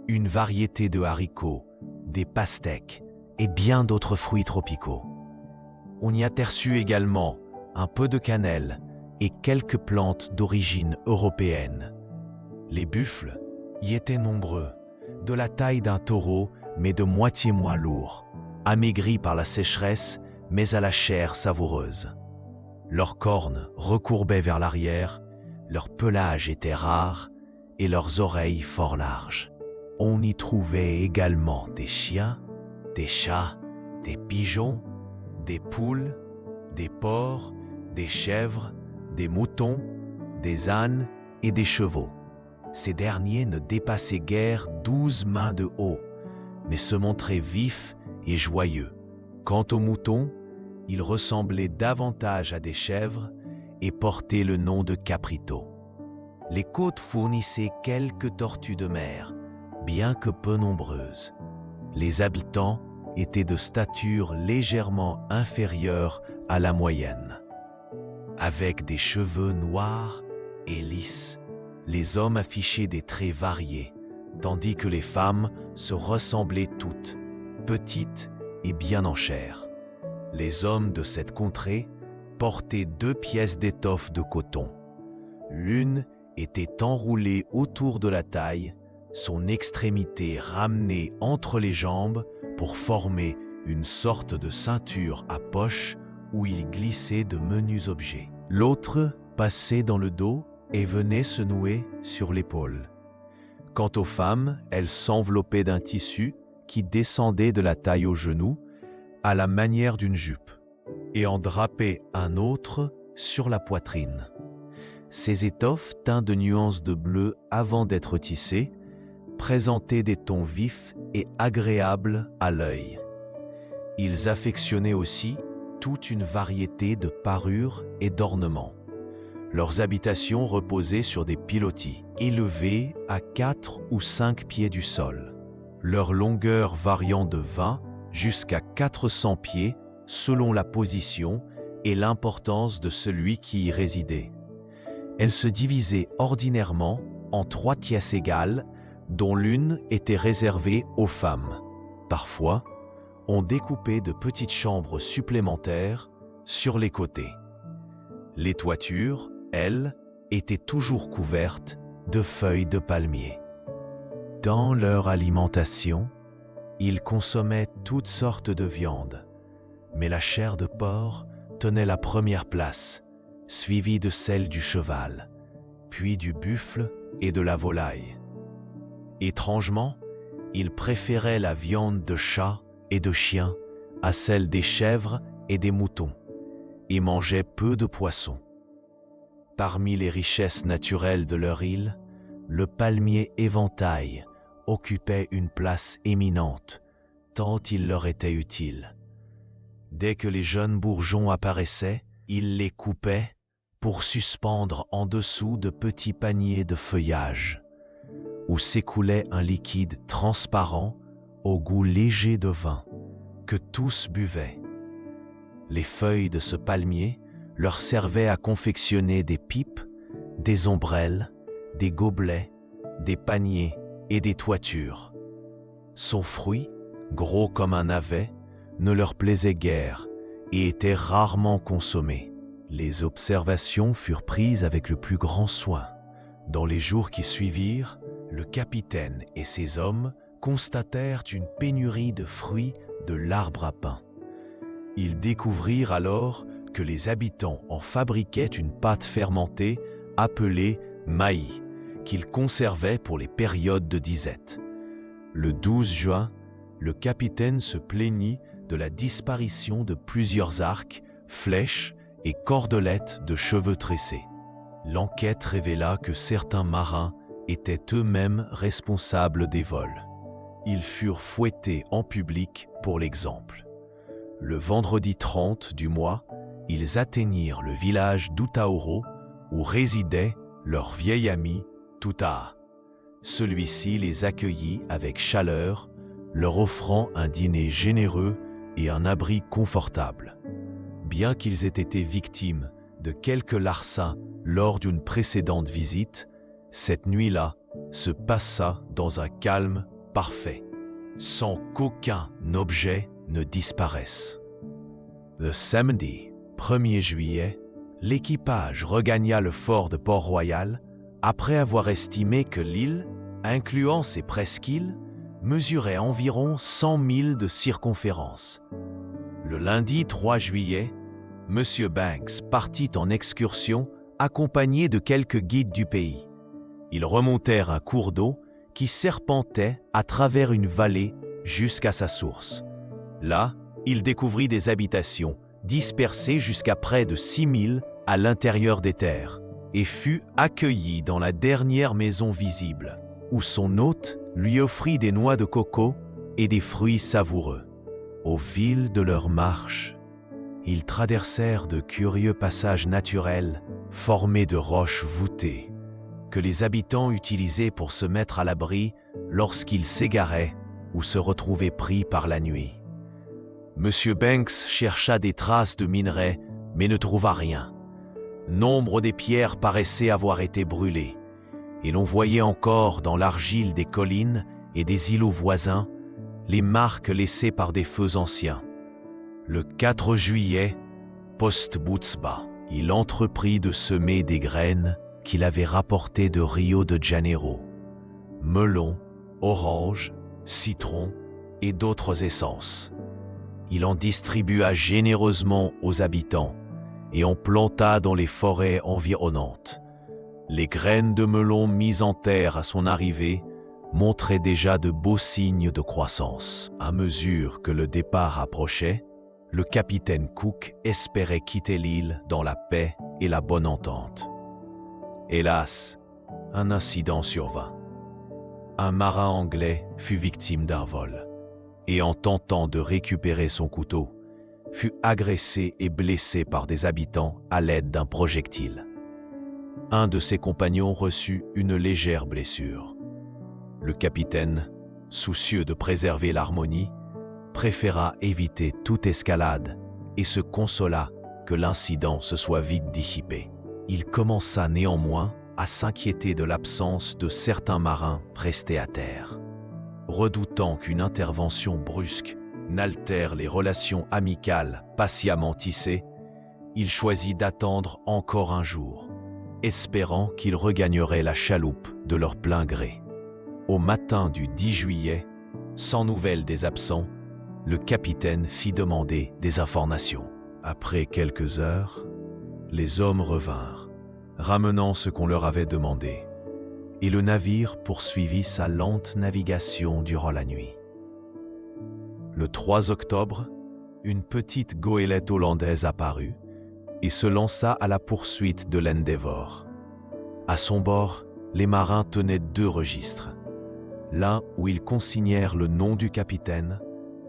une variété de haricots, des pastèques et bien d'autres fruits tropicaux. On y aperçut également un peu de cannelle et quelques plantes d'origine européenne. Les buffles y étaient nombreux, de la taille d'un taureau mais de moitié moins lourds, amaigris par la sécheresse mais à la chair savoureuse. Leurs cornes recourbaient vers l'arrière, leur pelage était rare et leurs oreilles fort larges. On y trouvait également des chiens, des chats, des pigeons, des poules, des porcs, des chèvres, des moutons, des ânes et des chevaux. Ces derniers ne dépassaient guère 12 mains de haut, mais se montraient vifs et joyeux. Quant aux moutons, ils ressemblaient davantage à des chèvres et portaient le nom de capritos. Les côtes fournissaient quelques tortues de mer, bien que peu nombreuses. Les habitants étaient de stature légèrement inférieure à la moyenne. Avec des cheveux noirs et lisses, les hommes affichaient des traits variés, tandis que les femmes se ressemblaient toutes, petites et bien en chair. Les hommes de cette contrée portaient 2 pièces d'étoffe de coton. L'une était enroulée autour de la taille, son extrémité ramenée entre les jambes pour former une sorte de ceinture à poche où il glissait de menus objets. L'autre passait dans le dos et venait se nouer sur l'épaule. Quant aux femmes, elles s'enveloppaient d'un tissu qui descendait de la taille aux genoux à la manière d'une jupe et en drapaient un autre sur la poitrine. Ces étoffes teintes de nuances de bleu avant d'être tissées présentaient des tons vifs et agréables à l'œil. Ils affectionnaient aussi toute une variété de parures et d'ornements. Leurs habitations reposaient sur des pilotis, élevés à 4 ou 5 pieds du sol, leur longueur variant de 20 jusqu'à 400 pieds selon la position et l'importance de celui qui y résidait. Elles se divisaient ordinairement en 3 tiers égales, dont l'une était réservée aux femmes. Parfois, on découpait de petites chambres supplémentaires sur les côtés. Les toitures, elles, étaient toujours couvertes de feuilles de palmier. Dans leur alimentation, ils consommaient toutes sortes de viandes, mais la chair de porc tenait la première place, suivie de celle du cheval, puis du buffle et de la volaille. Étrangement, ils préféraient la viande de chat et de chien à celle des chèvres et des moutons, et mangeaient peu de poissons. Parmi les richesses naturelles de leur île, le palmier éventail occupait une place éminente, tant il leur était utile. Dès que les jeunes bourgeons apparaissaient, ils les coupaient pour suspendre en dessous de petits paniers de feuillage, où s'écoulait un liquide transparent au goût léger de vin, que tous buvaient. Les feuilles de ce palmier leur servaient à confectionner des pipes, des ombrelles, des gobelets, des paniers et des toitures. Son fruit, gros comme un navet, ne leur plaisait guère et était rarement consommé. Les observations furent prises avec le plus grand soin. Dans les jours qui suivirent, le capitaine et ses hommes constatèrent une pénurie de fruits de l'arbre à pain. Ils découvrirent alors que les habitants en fabriquaient une pâte fermentée appelée maï, qu'ils conservaient pour les périodes de disette. Le 12 juin, le capitaine se plaignit de la disparition de plusieurs arcs, flèches et cordelettes de cheveux tressés. L'enquête révéla que certains marins étaient eux-mêmes responsables des vols. Ils furent fouettés en public pour l'exemple. Le vendredi 30 du mois, ils atteignirent le village d'Utaoro où résidait leur vieil ami Tutaa. Celui-ci les accueillit avec chaleur, leur offrant un dîner généreux et un abri confortable. Bien qu'ils aient été victimes de quelques larcins lors d'une précédente visite, cette nuit-là se passa dans un calme parfait, sans qu'aucun objet ne disparaisse. Le samedi 1er juillet, l'équipage regagna le fort de Port-Royal après avoir estimé que l'île, incluant ses presqu'îles, mesurait environ 100 milles de circonférence. Le lundi 3 juillet, Monsieur Banks partit en excursion accompagné de quelques guides du pays. Ils remontèrent un cours d'eau qui serpentait à travers une vallée jusqu'à sa source. Là, il découvrit des habitations dispersées jusqu'à près de 6000 à l'intérieur des terres et fut accueilli dans la dernière maison visible, où son hôte lui offrit des noix de coco et des fruits savoureux. Au fil de leur marche, ils traversèrent de curieux passages naturels formés de roches voûtées, que les habitants utilisaient pour se mettre à l'abri lorsqu'ils s'égaraient ou se retrouvaient pris par la nuit. Monsieur Banks chercha des traces de minerais, mais ne trouva rien. Nombre des pierres paraissaient avoir été brûlées, et l'on voyait encore dans l'argile des collines et des îlots voisins les marques laissées par des feux anciens. Le 4 juillet, post-Butzbah, il entreprit de semer des graines qu'il avait rapportées de Rio de Janeiro. Melons, oranges, citrons et d'autres essences. Il en distribua généreusement aux habitants et en planta dans les forêts environnantes. Les graines de melon mises en terre à son arrivée montraient déjà de beaux signes de croissance. À mesure que le départ approchait, le capitaine Cook espérait quitter l'île dans la paix et la bonne entente. Hélas, un incident survint. Un marin anglais fut victime d'un vol et en tentant de récupérer son couteau, fut agressé et blessé par des habitants à l'aide d'un projectile. Un de ses compagnons reçut une légère blessure. Le capitaine, soucieux de préserver l'harmonie, préféra éviter toute escalade et se consola que l'incident se soit vite dissipé. Il commença néanmoins à s'inquiéter de l'absence de certains marins restés à terre. Redoutant qu'une intervention brusque n'altère les relations amicales patiemment tissées, il choisit d'attendre encore un jour, espérant qu'ils regagneraient la chaloupe de leur plein gré. Au matin du 10 juillet, sans nouvelles des absents, le capitaine fit demander des informations. Après quelques heures, les hommes revinrent, ramenant ce qu'on leur avait demandé, et le navire poursuivit sa lente navigation durant la nuit. Le 3 octobre, une petite goélette hollandaise apparut et se lança à la poursuite de l'Endeavour. À son bord, les marins tenaient 2 registres, l'un où ils consignèrent le nom du capitaine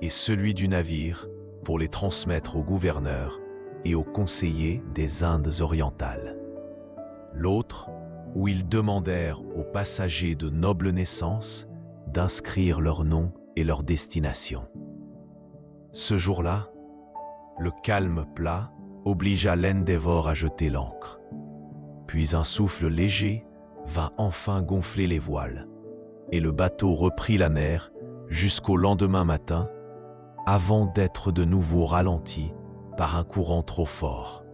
et celui du navire pour les transmettre au gouverneur et aux conseillers des Indes orientales. L'autre où ils demandèrent aux passagers de noble naissance d'inscrire leur nom et leur destination. Ce jour-là, le calme plat obligea l'Endeavour à jeter l'ancre. Puis un souffle léger vint enfin gonfler les voiles, et le bateau reprit la mer jusqu'au lendemain matin, avant d'être de nouveau ralenti par un courant trop fort.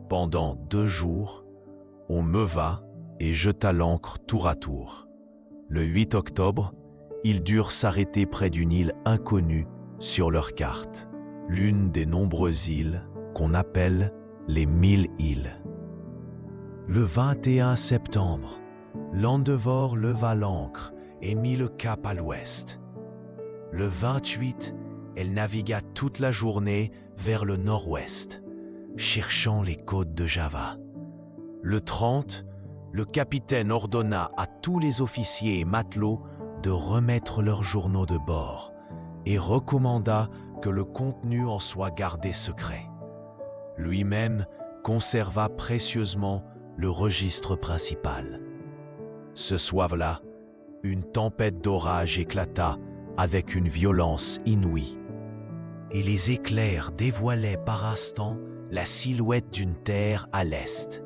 Pendant 2 jours, on meuva et jeta l'ancre tour à tour. Le 8 octobre, ils durent s'arrêter près d'une île inconnue sur leur carte, l'une des nombreuses îles qu'on appelle les 1000 îles. Le 21 septembre, l'Endeavour leva l'ancre et mit le cap à l'ouest. Le 28, elle navigua toute la journée vers le nord-ouest, cherchant les côtes de Java. Le 30, le capitaine ordonna à tous les officiers et matelots de remettre leurs journaux de bord et recommanda que le contenu en soit gardé secret. Lui-même conserva précieusement le registre principal. Ce soir-là, une tempête d'orage éclata avec une violence inouïe, et les éclairs dévoilaient par instants la silhouette d'une terre à l'est.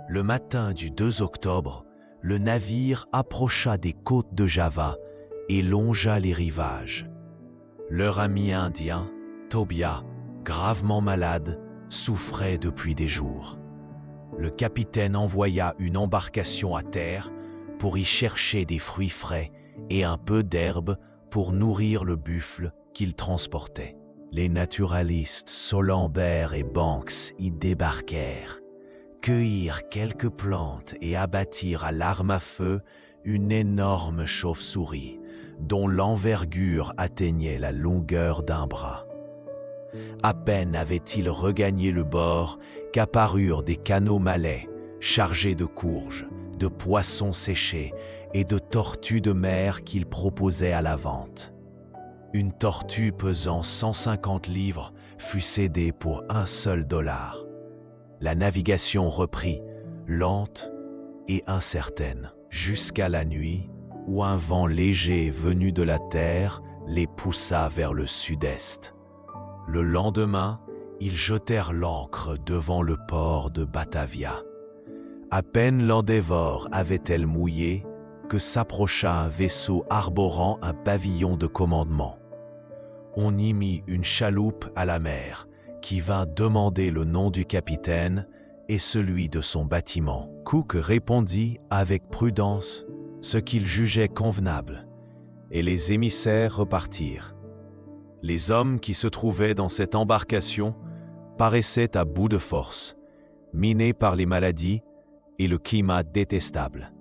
Le matin du 2 octobre, le navire approcha des côtes de Java et longea les rivages. Leur ami indien, Tobia, gravement malade, souffrait depuis des jours. Le capitaine envoya une embarcation à terre pour y chercher des fruits frais et un peu d'herbe pour nourrir le buffle qu'il transportait. Les naturalistes Solembert et Banks y débarquèrent, cueillirent quelques plantes et abattirent à l'arme à feu une énorme chauve-souris dont l'envergure atteignait la longueur d'un bras. À peine avaient-ils regagné le bord qu'apparurent des canots malais chargés de courges, de poissons séchés et de tortues de mer qu'ils proposaient à la vente. Une tortue pesant 150 livres fut cédée pour $1. La navigation reprit, lente et incertaine, jusqu'à la nuit où un vent léger venu de la terre les poussa vers le sud-est. Le lendemain, ils jetèrent l'ancre devant le port de Batavia. À peine l'Endeavour avait-elle mouillé que s'approcha un vaisseau arborant un pavillon de commandement. On y mit une chaloupe à la mer qui vint demander le nom du capitaine et celui de son bâtiment. Cook répondit avec prudence ce qu'il jugeait convenable, et les émissaires repartirent. Les hommes qui se trouvaient dans cette embarcation paraissaient à bout de force, minés par les maladies et le climat détestable,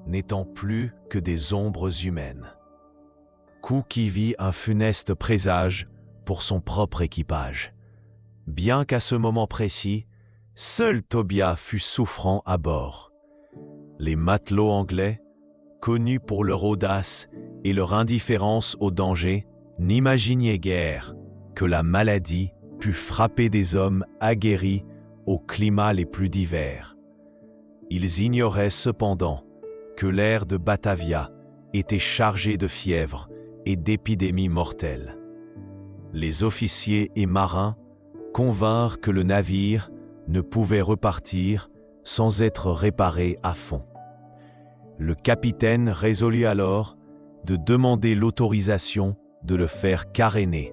n'étant plus que des ombres humaines. Cook y vit un funeste présage pour son propre équipage, bien qu'à ce moment précis, seul Tobias fût souffrant à bord. Les matelots anglais, connus pour leur audace et leur indifférence au danger, n'imaginaient guère que la maladie pût frapper des hommes aguerris aux climats les plus divers. Ils ignoraient cependant que l'air de Batavia était chargé de fièvre et d'épidémies mortelles. Les officiers et marins convinrent que le navire ne pouvait repartir sans être réparé à fond. Le capitaine résolut alors de demander l'autorisation de le faire caréner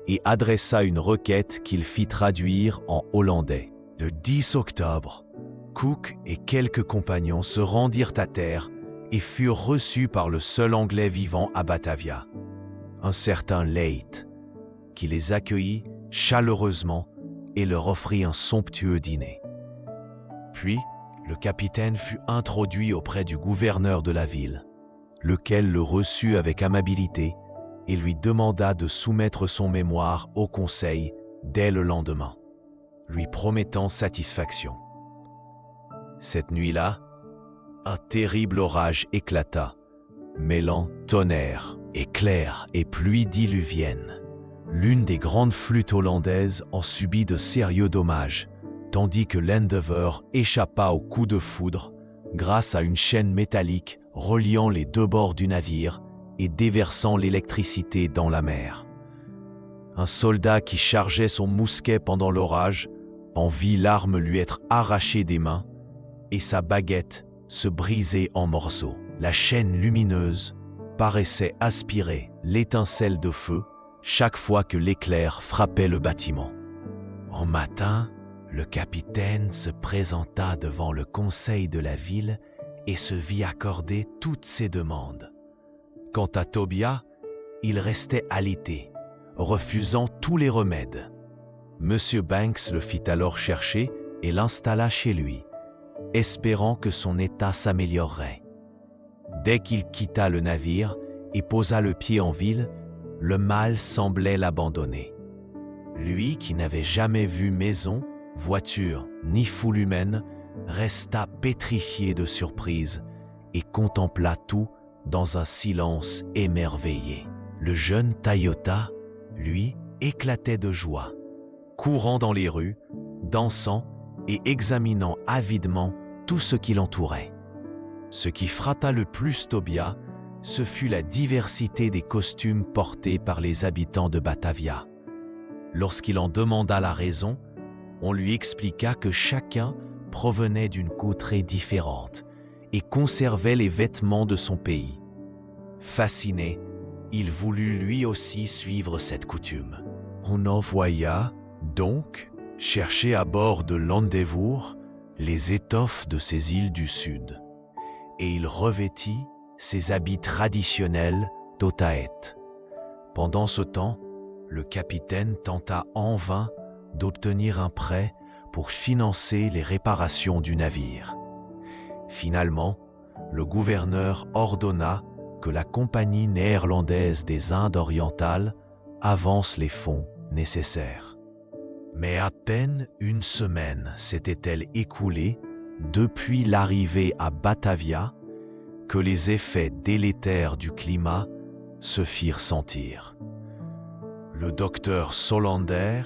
et adressa une requête qu'il fit traduire en hollandais. Le 10 octobre, Cook et quelques compagnons se rendirent à terre et furent reçus par le seul Anglais vivant à Batavia, un certain Leith, qui les accueillit chaleureusement et leur offrit un somptueux dîner. Puis, le capitaine fut introduit auprès du gouverneur de la ville, lequel le reçut avec amabilité et lui demanda de soumettre son mémoire au conseil dès le lendemain, lui promettant satisfaction. Cette nuit-là, un terrible orage éclata, mêlant tonnerre, éclairs et pluie diluvienne. L'une des grandes flûtes hollandaises en subit de sérieux dommages, tandis que l'Endeavour échappa au coup de foudre grâce à une chaîne métallique reliant les deux bords du navire et déversant l'électricité dans la mer. Un soldat qui chargeait son mousquet pendant l'orage en vit l'arme lui être arrachée des mains et sa baguette se briser en morceaux. La chaîne lumineuse paraissait aspirer l'étincelle de feu chaque fois que l'éclair frappait le bâtiment. En matin, le capitaine se présenta devant le conseil de la ville et se vit accorder toutes ses demandes. Quant à Tobias, il restait alité, refusant tous les remèdes. Monsieur Banks le fit alors chercher et l'installa chez lui, espérant que son état s'améliorerait. Dès qu'il quitta le navire et posa le pied en ville, le mal semblait l'abandonner. Lui qui n'avait jamais vu maison, voiture ni foule humaine, resta pétrifié de surprise et contempla tout dans un silence émerveillé. Le jeune Tayota, lui, éclatait de joie, courant dans les rues, dansant et examinant avidement tout ce qui l'entourait. Ce qui frappa le plus Tobias, ce fut la diversité des costumes portés par les habitants de Batavia. Lorsqu'il en demanda la raison, on lui expliqua que chacun provenait d'une contrée différente et conservait les vêtements de son pays. Fasciné, il voulut lui aussi suivre cette coutume. On envoya donc chercher à bord de l'Endeavour les étoffes de ces îles du Sud, et il revêtit ses habits traditionnels d'Otaheite. Pendant ce temps, Le capitaine tenta en vain d'obtenir un prêt pour financer les réparations du navire. Finalement, le gouverneur ordonna que la Compagnie néerlandaise des Indes orientales avance les fonds nécessaires. Mais à peine une semaine s'était-elle écoulée depuis l'arrivée à Batavia que les effets délétères du climat se firent sentir. Le docteur Solander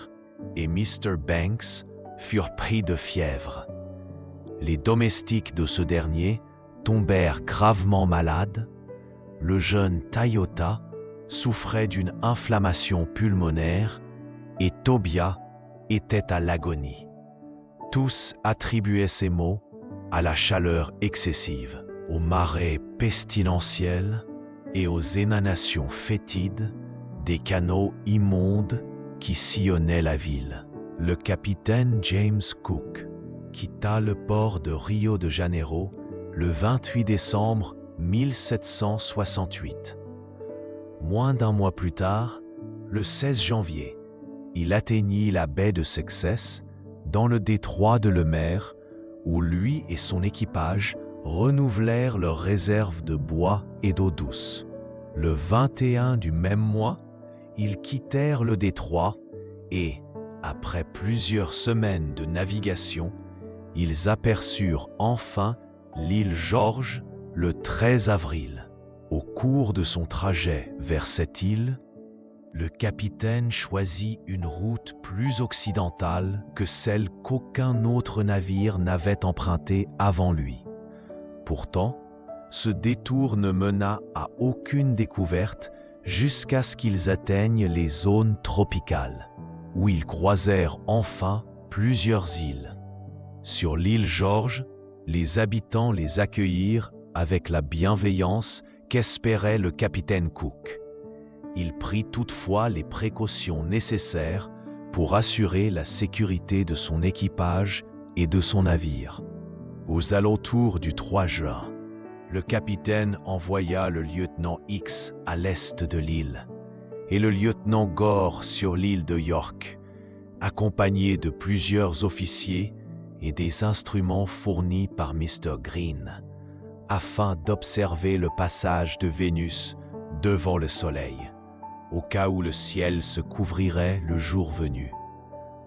et Mr. Banks furent pris de fièvre. Les domestiques de ce dernier tombèrent gravement malades. Le jeune Tayota souffrait d'une inflammation pulmonaire et Tobias était à l'agonie. Tous attribuaient ces maux à la chaleur excessive, aux marées pestilentielles et aux émanations fétides des canaux immondes qui sillonnaient la ville. Le capitaine James Cook quitta le port de Rio de Janeiro le 28 décembre 1768. Moins d'un mois plus tard, le 16 janvier, il atteignit la baie de Success, dans le détroit de Lemaire, où lui et son équipage renouvelèrent leurs réserves de bois et d'eau douce. Le 21 du même mois, ils quittèrent le détroit et, après plusieurs semaines de navigation, ils aperçurent enfin l'île George le 13 avril. Au cours de son trajet vers cette île, le capitaine choisit une route plus occidentale que celle qu'aucun autre navire n'avait empruntée avant lui. Pourtant, ce détour ne mena à aucune découverte jusqu'à ce qu'ils atteignent les zones tropicales, où ils croisèrent enfin plusieurs îles. Sur l'île George, les habitants les accueillirent avec la bienveillance qu'espérait le capitaine Cook. Il prit toutefois les précautions nécessaires pour assurer la sécurité de son équipage et de son navire. Aux alentours du 3 juin, le capitaine envoya le lieutenant X à l'est de l'île et le lieutenant Gore sur l'île de York, accompagnés de plusieurs officiers et des instruments fournis par Mr. Green, afin d'observer le passage de Vénus devant le Soleil, au cas où le ciel se couvrirait le jour venu.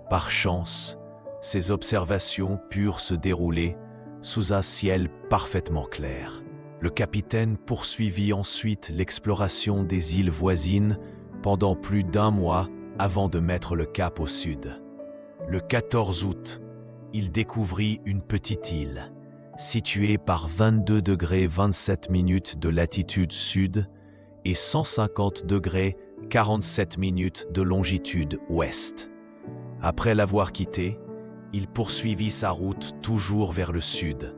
Par chance, ces observations purent se dérouler sous un ciel parfaitement clair. Le capitaine poursuivit ensuite l'exploration des îles voisines pendant plus d'un mois avant de mettre le cap au sud. Le 14 août, il découvrit une petite île, située par 22 degrés 27 minutes de latitude sud et 150 degrés 47 minutes de longitude ouest. Après l'avoir quittée, il poursuivit sa route toujours vers le sud,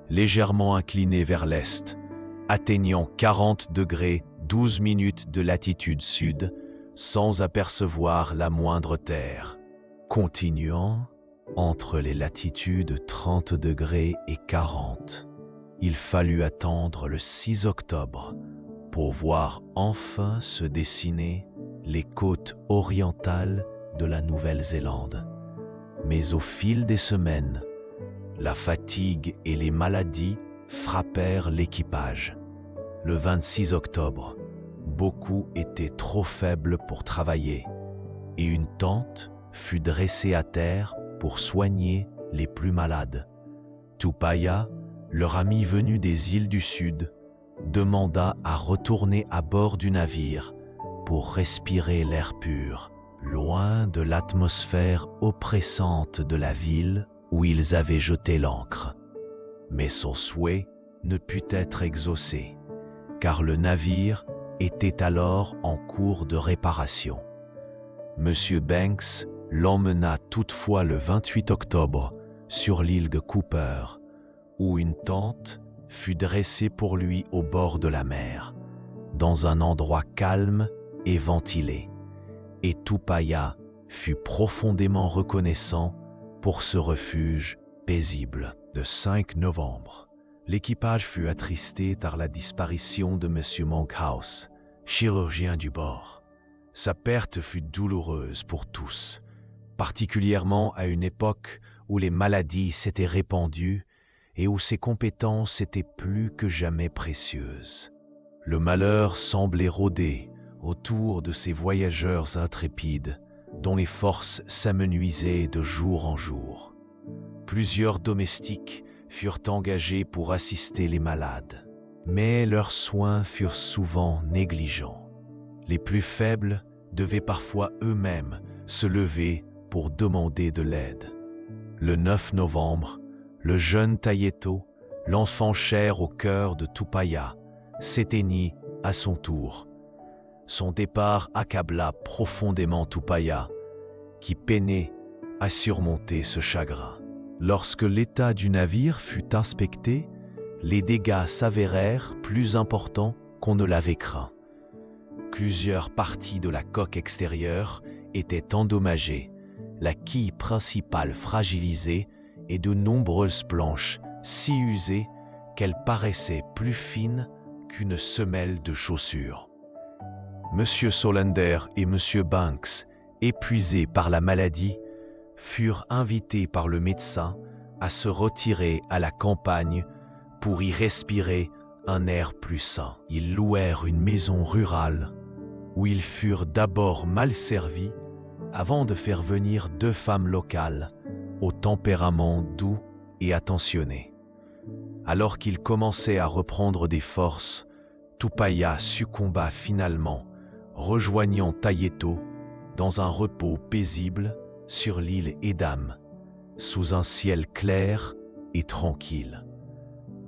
légèrement incliné vers l'est, atteignant 40 degrés 12 minutes de latitude sud sans apercevoir la moindre terre. Continuant entre les latitudes 30 degrés et 40, il fallut attendre le 6 octobre pour voir enfin se dessiner les côtes orientales de la Nouvelle-Zélande. Mais au fil des semaines, la fatigue et les maladies frappèrent l'équipage. Le 26 octobre, beaucoup étaient trop faibles pour travailler et une tente fut dressée à terre pour soigner les plus malades. Tupaya, leur ami venu des îles du Sud, demanda à retourner à bord du navire pour respirer l'air pur, loin de l'atmosphère oppressante de la ville où ils avaient jeté l'ancre. Mais son souhait ne put être exaucé, car le navire était alors en cours de réparation. Monsieur Banks l'emmena toutefois le 28 octobre sur l'île de Cooper, où une tente fut dressée pour lui au bord de la mer, dans un endroit calme et ventilé. Et Tupaya fut profondément reconnaissant pour ce refuge paisible. Le 5 novembre, l'équipage fut attristé par la disparition de M. Monkhouse, chirurgien du bord. Sa perte fut douloureuse pour tous, particulièrement à une époque où les maladies s'étaient répandues et où ses compétences étaient plus que jamais précieuses. Le malheur semblait rôder autour de ces voyageurs intrépides dont les forces s'amenuisaient de jour en jour. Plusieurs domestiques furent engagés pour assister les malades, mais leurs soins furent souvent négligents. Les plus faibles devaient parfois eux-mêmes se lever pour demander de l'aide. Le 9 novembre, le jeune Tayeto, l'enfant cher au cœur de Tupaya, s'éteignit à son tour. Son départ accabla profondément Tupaya, qui peinait à surmonter ce chagrin. Lorsque l'état du navire fut inspecté, les dégâts s'avérèrent plus importants qu'on ne l'avait craint. Plusieurs parties de la coque extérieure étaient endommagées, la quille principale fragilisée et de nombreuses planches si usées qu'elles paraissaient plus fines qu'une semelle de chaussure. Monsieur Solander et Monsieur Banks, épuisés par la maladie, furent invités par le médecin à se retirer à la campagne pour y respirer un air plus sain. Ils louèrent une maison rurale où ils furent d'abord mal servis avant de faire venir 2 femmes locales au tempérament doux et attentionné. Alors qu'ils commençaient à reprendre des forces, Tupaya succomba finalement, rejoignant Tayeto dans un repos paisible sur l'île Edam, sous un ciel clair et tranquille.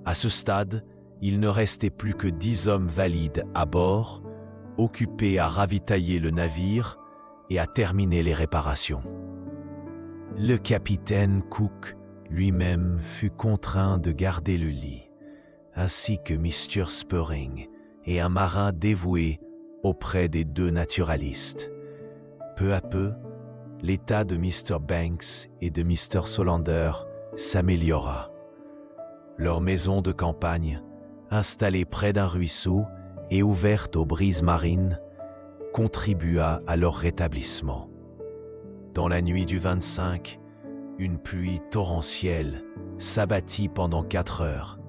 À ce stade, il ne restait plus que 10 hommes valides à bord, occupés à ravitailler le navire et à terminer les réparations. Le capitaine Cook lui-même fut contraint de garder le lit, ainsi que Mr. Spurring et un marin dévoué auprès des 2 naturalistes. Peu à peu, l'état de Mr. Banks et de Mr. Solander s'améliora. Leur maison de campagne, installée près d'un ruisseau et ouverte aux brises marines, contribua à leur rétablissement. Dans la nuit du 25, une pluie torrentielle s'abattit pendant 4 heures,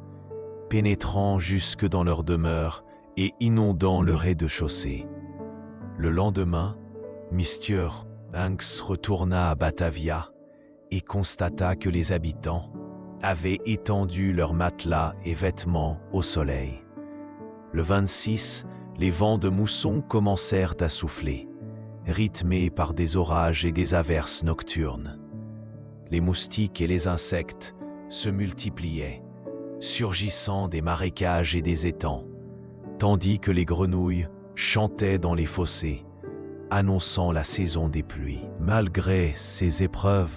pénétrant jusque dans leur demeure et inondant le rez-de-chaussée. Le lendemain, Mr. Banks retourna à Batavia et constata que les habitants avaient étendu leurs matelas et vêtements au soleil. Le 26, les vents de mousson commencèrent à souffler, rythmés par des orages et des averses nocturnes. Les moustiques et les insectes se multipliaient, surgissant des marécages et des étangs, tandis que les grenouilles chantaient dans les fossés, annonçant la saison des pluies. Malgré ces épreuves,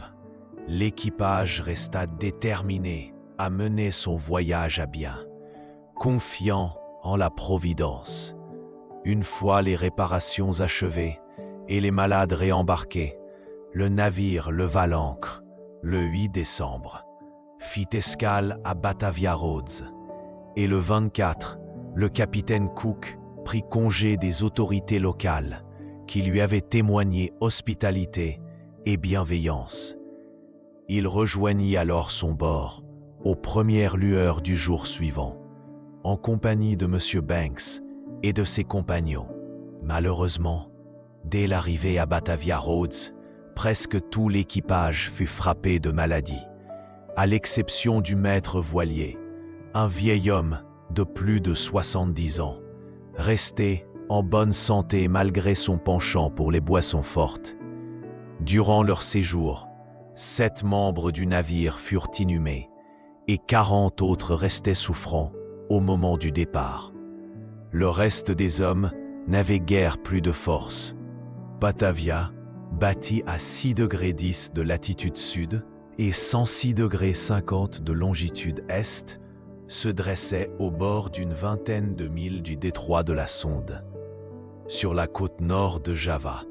l'équipage resta déterminé à mener son voyage à bien, confiant en la Providence. Une fois les réparations achevées et les malades réembarqués, le navire leva l'ancre le 8 décembre, fit escale à Batavia Roads, et le 24, le capitaine Cook prit congé des autorités locales qui lui avaient témoigné hospitalité et bienveillance. Il rejoignit alors son bord aux premières lueurs du jour suivant, en compagnie de M. Banks et de ses compagnons. Malheureusement, dès l'arrivée à Batavia Roads, presque tout l'équipage fut frappé de maladie, à l'exception du maître voilier, un vieil homme de plus de 70 ans, resté en bonne santé malgré son penchant pour les boissons fortes. Durant leur séjour, 7 membres du navire furent inhumés et 40 autres restaient souffrants au moment du départ. Le reste des hommes n'avait guère plus de force. Batavia, bâtie à 6 degrés 10 de latitude sud et 106 degrés 50 de longitude est, se dressait au bord d'une vingtaine de milles du détroit de la Sonde. Sur la côte nord de Java,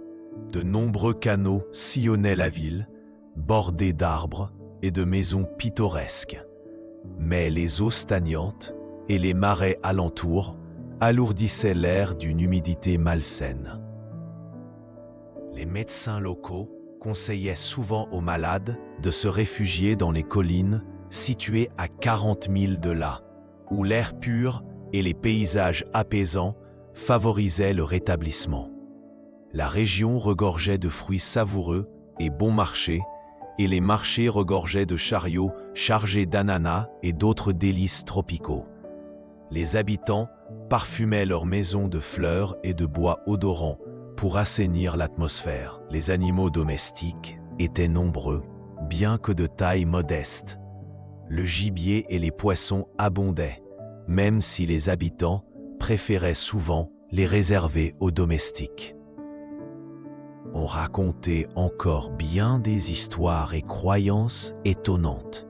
de nombreux canaux sillonnaient la ville, bordés d'arbres et de maisons pittoresques. Mais les eaux stagnantes et les marais alentours alourdissaient l'air d'une humidité malsaine. Les médecins locaux conseillaient souvent aux malades de se réfugier dans les collines situées à 40 000 de là, où l'air pur et les paysages apaisants favorisaient le rétablissement. La région regorgeait de fruits savoureux et bon marché, et les marchés regorgeaient de chariots chargés d'ananas et d'autres délices tropicaux. Les habitants parfumaient leurs maisons de fleurs et de bois odorants pour assainir l'atmosphère. Les animaux domestiques étaient nombreux, bien que de taille modeste. Le gibier et les poissons abondaient, même si les habitants préféraient souvent les réserver aux domestiques. On racontait encore bien des histoires et croyances étonnantes,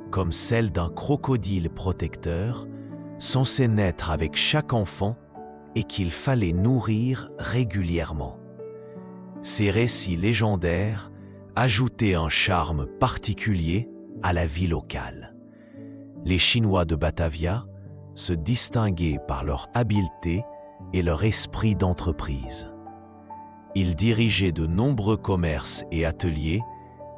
comme celle d'un crocodile protecteur censé naître avec chaque enfant et qu'il fallait nourrir régulièrement. Ces récits légendaires ajoutaient un charme particulier à la vie locale. Les Chinois de Batavia se distinguaient par leur habileté et leur esprit d'entreprise. Ils dirigeaient de nombreux commerces et ateliers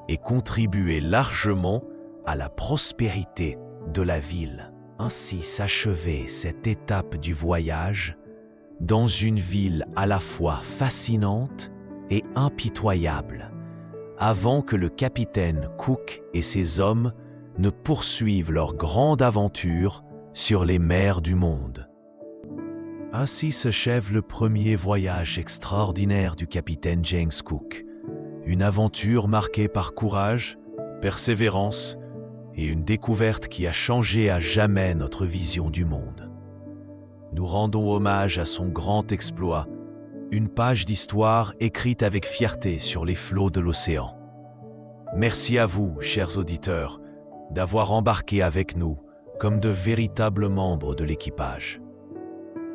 et contribuaient largement à la prospérité de la ville. Ainsi s'achevait cette étape du voyage dans une ville à la fois fascinante et impitoyable, avant que le capitaine Cook et ses hommes ne poursuivent leur grande aventure sur les mers du monde. Ainsi s'achève le premier voyage extraordinaire du capitaine James Cook, une aventure marquée par courage, persévérance et une découverte qui a changé à jamais notre vision du monde. Nous rendons hommage à son grand exploit, une page d'histoire écrite avec fierté sur les flots de l'océan. Merci à vous, chers auditeurs, d'avoir embarqué avec nous comme de véritables membres de l'équipage.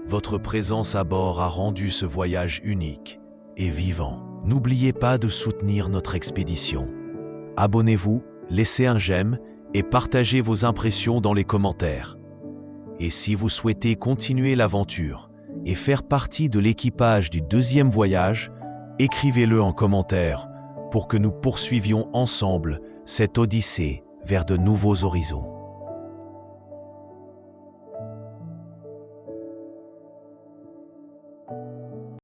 Votre présence à bord a rendu ce voyage unique et vivant. N'oubliez pas de soutenir notre expédition. Abonnez-vous, laissez un j'aime et partagez vos impressions dans les commentaires. Et si vous souhaitez continuer l'aventure et faire partie de l'équipage du deuxième voyage, écrivez-le en commentaire pour que nous poursuivions ensemble cette odyssée vers de nouveaux horizons.